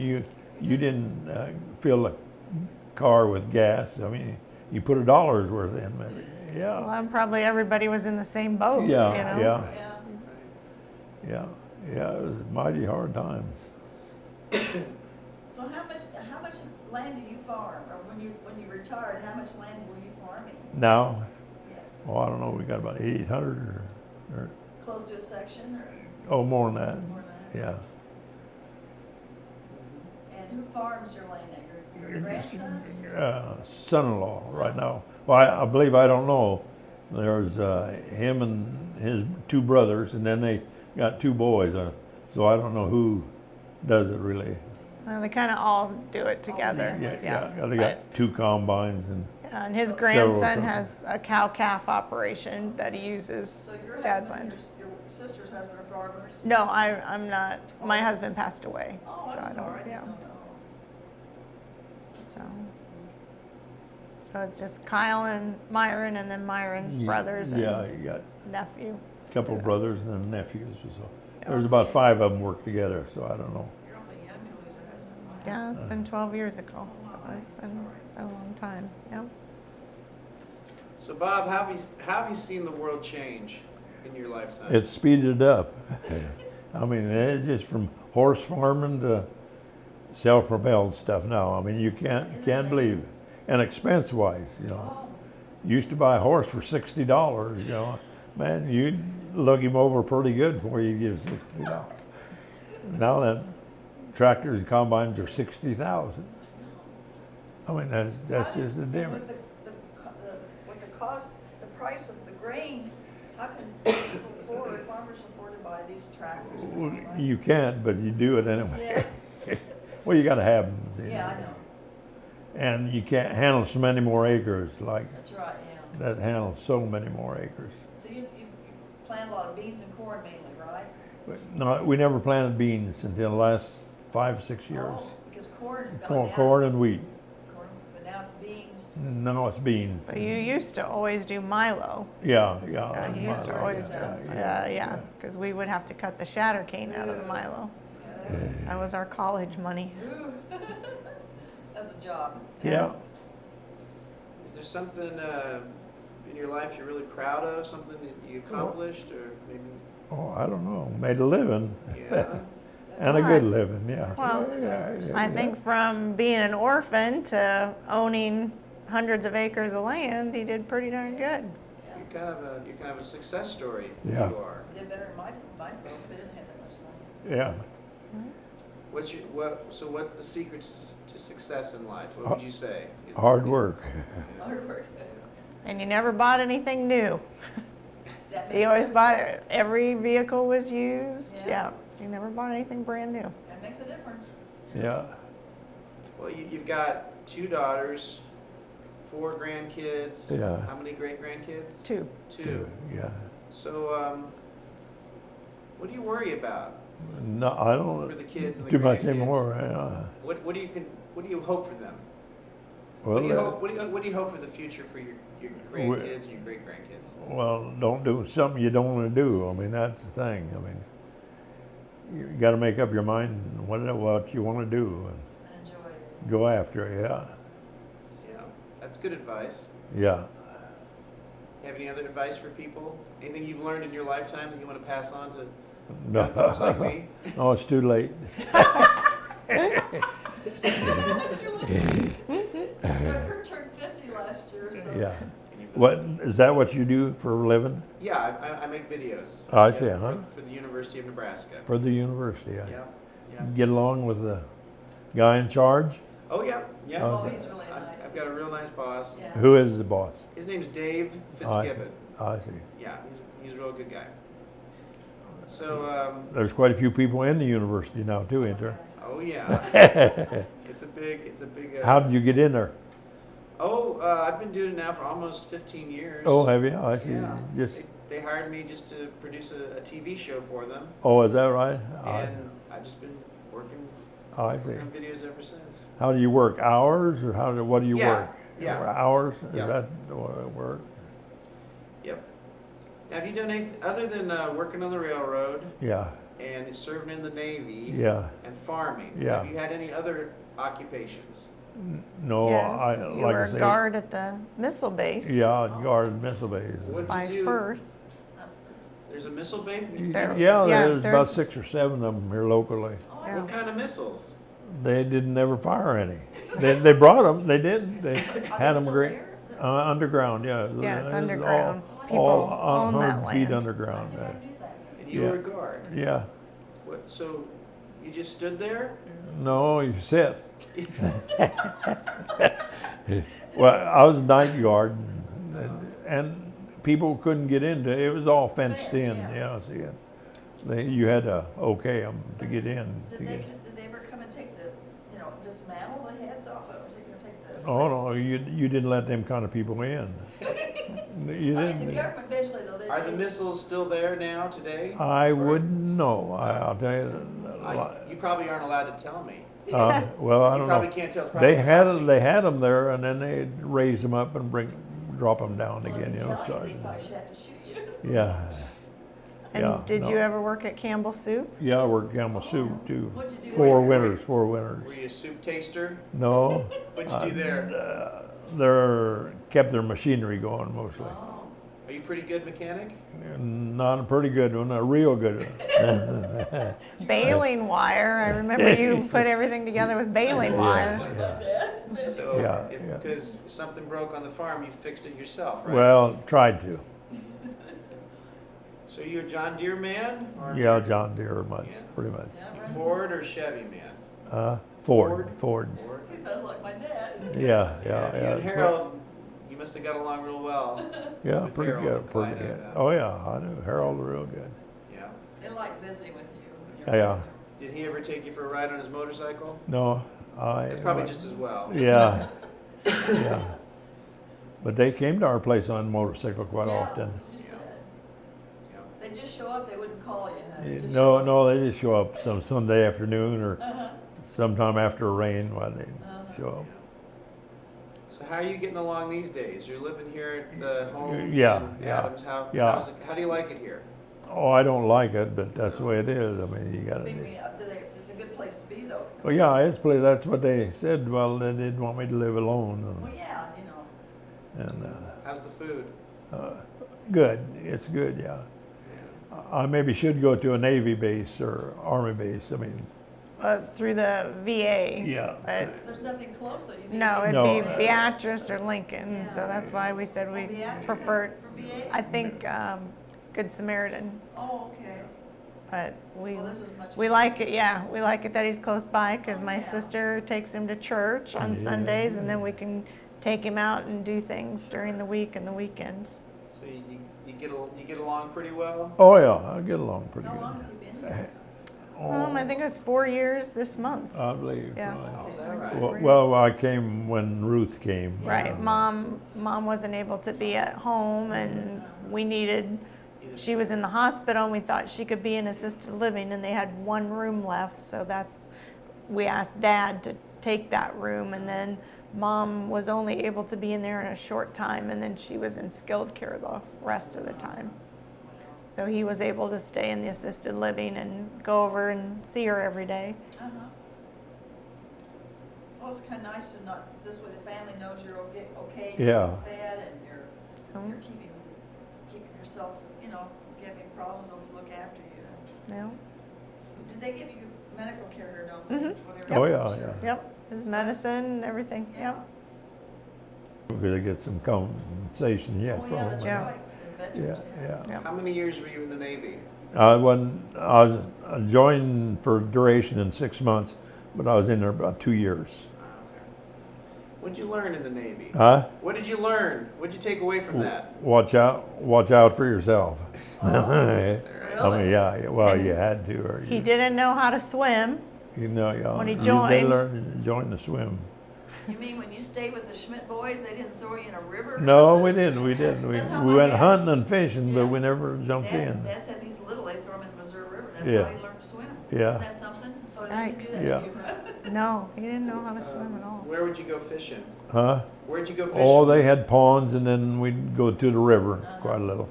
You didn't feel like car with gas. I mean, you put $1 worth in, maybe. Yeah, Well, and probably everybody was in the same boat, you Yeah, know? yeah. Yeah. yeah. It was mighty hard times. So how much land do you farm? Or when you retired, how much land were you farming? Now, Yeah. oh, I don't know. We got about 800 or Close to a section or oh, more than that. more than that? Yeah. And who farms your land? Your grandsons? Son-in-law right now. Well, I believe, I don't know. There's him and his 2 brothers, and then they got 2 boys. So I don't know who does it really. Well, they kind of all do it together. Yeah. They got 2 combines and Yeah, and his Several grandson times. has a cow-calf operation that he uses. So your Dad's husband, land. your sister's husband are farmers? No, I'm not. My husband passed away. Oh, so I I'm don't, sorry. I yeah. didn't know. So it's just Kyle and Myron, and then Myron's brothers and yeah, you got nephew. a couple of brothers and then nephews. So there's about 5 of them work together. So I don't know. You're awfully young to lose a husband. Yeah, it's been 12 years ago. So it's been a long time. Yeah. So Bob, how have you seen the world change in your lifetime? It's speeded up. I mean, it's just from horse farming to self-propelled stuff now. I mean, you can't believe it. And expense-wise, you know, used to buy a horse for $60. You know, man, you'd look him over pretty good before you give $60. Now that tractors and combines are $60,000. I mean, that's just the And difference. with the cost, the price of the grain, how can farmers afford to buy these tractors? and Well, combines? you can't, but you do it anyway. Yeah, Well, you got to have them. see. yeah, I know, And you can't handle so many more acres like that's right, yeah. that handle so many more acres. So you plant a lot of beans and corn mainly, right? But no, we never planted beans until the last 5 or 6 years. Oh, because corn has gone down. Corn and wheat. Corn, but now it's beans. Now it's beans. But you used to always do Milo. Yeah. You used to always do. yeah, Yeah, because we would have to cut the shatter cane out of the Milo. Yeah, That was our college money. that's a job. Yeah. Is there something in your life you're really proud of? Something that you accomplished, or maybe? Oh, I don't know. Made a living. Yeah. And a good living, yeah. Well, Yeah. I think from being an orphan to owning hundreds of acres of land, he did pretty darn good. You're kind of a success story. Yeah. You are. They're better than my folks, they didn't have that much money. Yeah. What's the secret to success in life? What would you say? Hard work. Hard work. And you never bought anything new. That makes He a always difference. bought, every vehicle was used. Yeah. Yeah, he never bought anything brand new. That makes a difference. Yeah. Well, you've got 2 daughters, 4 grandkids. Yeah. How many great grandkids? 2. 2. Yeah. So, what do you worry about No, I for don't the kids and the do much grandkids? anymore. Yeah. What do you hope for them? Well, What do you hope for the future for your grandkids and your great grandkids? Well, don't do something you don't want to do. I mean, that's the thing. I mean, you got to make up your mind what you want to do And enjoy it. and go after it. Yeah. Yeah, that's good advice. Yeah. You have any other advice for people? Anything you've learned in your lifetime that you want to pass on to No. young folks like me? No, it's too late. Curt turned 50 last year, so. Yeah. What is that? What you do for a living? Yeah, I make videos. Oh, I see, Yeah, huh? For the University of Nebraska. For the university. Yeah. Yeah, yeah. Get along with the guy in charge. Oh, yeah, yeah. Oh, he's really I've nice. got a real nice boss. Yeah. Who is the boss? His name's Dave Oh, I see. Fitzgibbon. I see. Yeah, he's a real good guy. So, There's quite a few people in the university now too, ain't there? oh yeah, it's a big. How did you get in there? I've been doing it now for almost 15 years. Oh, have you? I see. Yeah. Just. They hired me just to produce a TV show for them, Oh, is that right? and I've just been working I see. on videos ever since. How do you work? Hours or what do you Yeah, work? yeah. Hours? Yeah. Is that what it work? Yep. Now, have you done anything other than working on the railroad Yeah. and serving in the Navy Yeah. and farming? Yeah. Have you had any other occupations? No, Yes, you like were I a say, guard at the missile base. yeah, guard missile bays. What By did you do? Firth. There's a missile bay? There- Yeah, yeah, there's about there's- 6 or 7 of them here locally. Yeah. What kind of missiles? They didn't ever fire any. They brought them. They did. They had them still great. there? Underground, yeah. Yeah, it's was underground. People all own that 100 feet land. underground. I think I knew that. And you Yeah. were a guard. Yeah. What, so you just stood there? No, you sit. Well, I was a night guard, and people couldn't get into it. It was all fenced Fenced, in. yeah. Yeah, see it. You had to okay them to get in. Did they ever come and take the, dismantle the heads off of them? Was they gonna take the? Oh no, you didn't let them kind of people in. You I mean, the didn't. government eventually though, they. Are the missiles still there now, today? I Or- wouldn't know. I'll tell you. You probably aren't allowed to tell me. Well, I You don't probably know. can't tell. It's probably They had top them. secret. They had them there, and then they raised them up and drop them down Well, again. if You they know, tell so you, they probably should have to shoot you. yeah, And yeah. did no. you ever work at Campbell Soup? Yeah, I worked Camel Soup too. What'd you do? 4 there? winters. 4 winters. Were you a soup taster? No. What'd you do there? They're kept their machinery going mostly. Oh, Are you a pretty good mechanic? Not a pretty good one, a real good one. Baling wire. I remember you put everything together with baling wire. So, Yeah, if, yeah. because something broke on the farm, you fixed it yourself, right? Well, tried to. So you a John Deere man? Or Yeah, John Deere much, Yeah. pretty much. yeah, Ford or Chevy man? Ford. Ford. he sounds like my dad. Yeah, You yeah, and Harold, you must have got along real well. Yeah, with pretty Harold good, and pretty Clyde, good. yeah. Oh yeah, I knew Harold real good. Yeah. They like visiting with you. Yeah. Did he ever take you for a ride on his motorcycle? No, That's probably just as well. Yeah, yeah. But they came to our place on motorcycle quite Yeah, often. that's what you said. Yeah. They just show up, they wouldn't call you, huh? They just No, show up. no, they just show up some Sunday afternoon or Uh-huh. sometime after a rain while they Uh-huh. show up. So how are you getting along these days? You're living here at the home Yeah, in yeah, Adams. yeah. How do you like it here? Oh, I don't like it, but that's the way it is. I mean, you gotta. It's a good place to be though. Well, yeah, that's what they said. Well, they didn't want me to live alone, Well, yeah, and How's the food? good. It's good, yeah. Yeah. I maybe should go to a Navy base or Army base. I mean, Through the VA. yeah. But there's nothing close, so you need. no, it'd No. be Beatrice or Lincoln. So that's why we said we Beatrice preferred, for VA? I think, Good Samaritan. Oh, okay. But Well, this is much. we like it, yeah, we like it that he's close by because my Yeah. sister takes him to church on Yeah. Sundays and then we can take him out and do things during the week and the weekends. So you get along pretty well? Oh yeah, I get along pretty How good. long has he been here? I think it was 4 years this month. I believe. Yeah. Right. Oh, is that right? Well, I came when Ruth came. Right, mom wasn't able to be at home and we needed, she was in the hospital and we thought she could be in assisted living and they had one room left, so we asked Dad to take that room and then Mom was only able to be in there in a short time and then she was in skilled care the rest of the time. So he was able to stay in the assisted living and go over and see her every day. Uh-huh. Well, it's kind of nice to not, this way the family knows you're okay, Yeah. you're fed and Um, you're keeping yourself, if you have any problems, they'll look after you. Yeah. Did they give you medical care here, don't they? Mhm. Whatever Oh, the yeah, insurance- Yep, his medicine, everything, yep. We're gonna get some compensation yet Oh, from yeah, them. that's Yeah. right. The Yeah, veterans, yeah. How many years were you in the Navy? I was joined for duration in 6 months, but I was in there about 2 years. Okay. What'd you learn in the Navy? Huh? What did you learn? What'd you take away from that? Watch out for yourself. I Really? mean, yeah, well, you had to, or He you, didn't know how to swim. yeah, when he you joined. did learn to join the swim. You mean when you stayed with the Schmidt boys, they didn't throw you in a river? or No, something? we didn't. That's how We my went dad- hunting and fishing, but Yeah. we never jumped in. Dad said he's little, they throw him in the Missouri River. That's Yeah. how he learned to swim. Yeah. Isn't that something? So they didn't do Yikes. that Yeah. to you, huh? No, he didn't know how to swim at all. Where would you go fishing? Huh? Where'd you go fishing? Oh, they had ponds, and then we'd go to the river quite a little.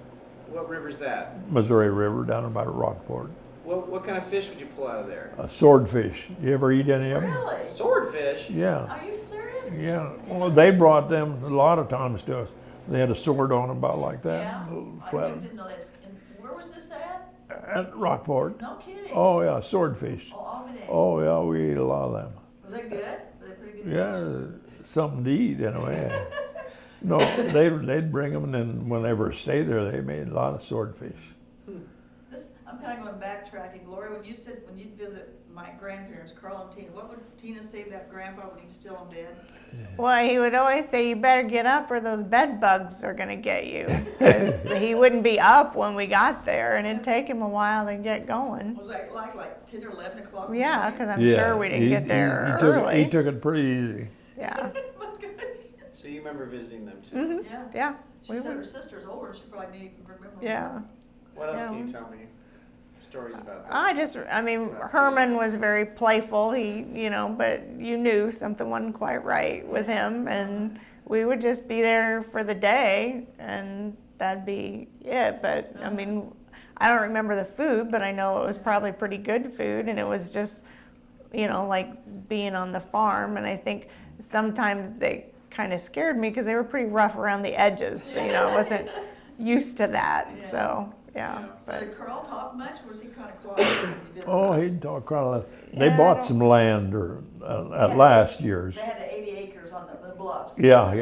What river's that? Missouri River down about Rockport. What kind of fish would you pull out of there? A swordfish. You ever eat any of them? Really? Swordfish? Yeah, Are you serious? yeah. Well, they brought them a lot of times to us. They had a sword on them about like that. Yeah? little I flat, didn't know that. And where was this at? at Rockport. No kidding. Oh, yeah, swordfish. Oh, Almanac. Oh, yeah, we ate a lot of them. Were they good? Were they pretty good? Yeah, something to eat anyway. No, they'd bring them, and then whenever I stayed there, they made a lot of swordfish. I'm kind of going backtracking. Lorie, when you said when you'd visit my grandparents, Carl and Tina, what would Tina say about Grandpa when he was still in bed? Well, he would always say, you better get up or those bed bugs are gonna get you. 'Cause he wouldn't be up when we got there, and it'd take him a while to get going. Was that like 10 or 11 o'clock? in the Yeah, morning? because I'm sure we didn't get there early. He took it pretty easy. Yeah, My gosh. So you remember visiting them too? hmm Yeah. yeah, She we said her would, sister's older. She probably didn't even remember. yeah. What else can you Yeah. tell me? Stories about that? I mean, Herman was very playful, but you knew something wasn't quite right with him, and we would just be there for the day, and that'd be it. But, I mean, I don't remember the food, but I know it was probably pretty good food, and it was just, like being on the farm, and I think sometimes they kind of scared me because they were pretty rough around the edges, I wasn't used to that, so, yeah. So But, did Carl talk much, or was he kind of quiet when you visited? Oh, he'd talk quite a lot. They Yeah, I bought don't- some land at last year's. They had 80 acres on the bluffs. Yeah, Last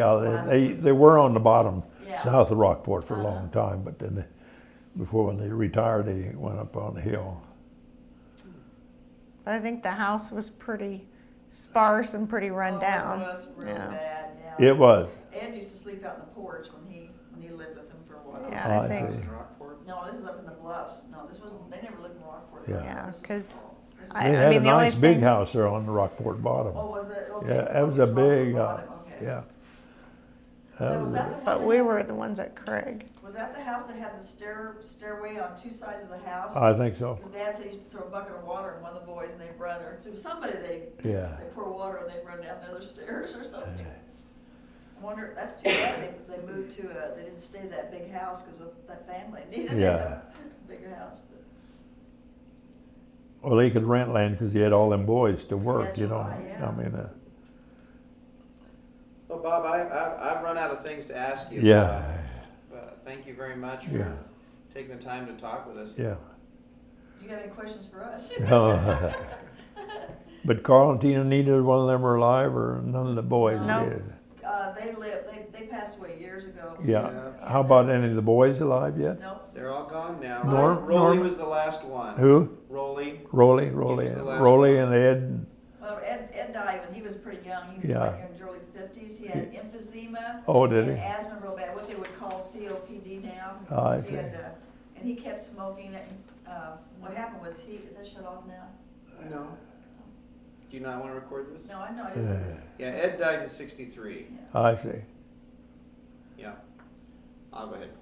yeah, they were on the bottom, Yeah. south of Rockport for a Uh-huh. long time, but then before when they retired, they went up on the hill. But I think the house was pretty sparse and pretty run Oh, down. It was real Yeah. bad, yeah. It was. Ed used to sleep out in the porch when he lived with them for a while. Yeah, Oh, I I think, see. In Rockport? No, this is up in the bluffs. No, this wasn't, they never lived in Rockport. Yeah. Yeah, This was- 'cause this was- I They had a mean, the only nice big thing- house there on the Rockport bottom. Oh, was it? Okay. Yeah, it was a Rockport big, bottom, okay. yeah. Now, was that the one but that we had were the- the ones at Craig. Was that the house that had the stairway on two sides of the house? I think so, His dad said he used to throw a bucket of water in one of the boys and they'd run, or to somebody they yeah. pour water and they'd run down the other stairs or something. I wonder, that's too bad, they moved to they didn't stay in that big house because of that family needed Yeah. a big house. But Well, he could rent land because he had all them boys to work, That's you know. right, yeah. I mean, Well, Bob, I've run out of things to ask you. yeah, But thank you very much for Yeah. taking the time to talk with us. yeah. do you have any questions for us? But Carl and Tina, neither one of them are alive, or none of the boys No. did. They passed away years ago. Yeah. How about any of the boys alive yet? No, They're all gone now. Norm- Rolly Norm- was the last one. Who? Rolly. Rolly, He was the last Rolly and Ed. well, Ed died when he was pretty young, he was Yeah. like in his early 50s, he had emphysema. Oh, did And he? asthma real bad, what they would call COPD now. Oh, I He see. had, and he kept smoking, and what happened was is that shut off now? No. Do you not want to record this? No, I know, I just, Yeah, Ed died in '63. I see. Yeah. I'll go ahead and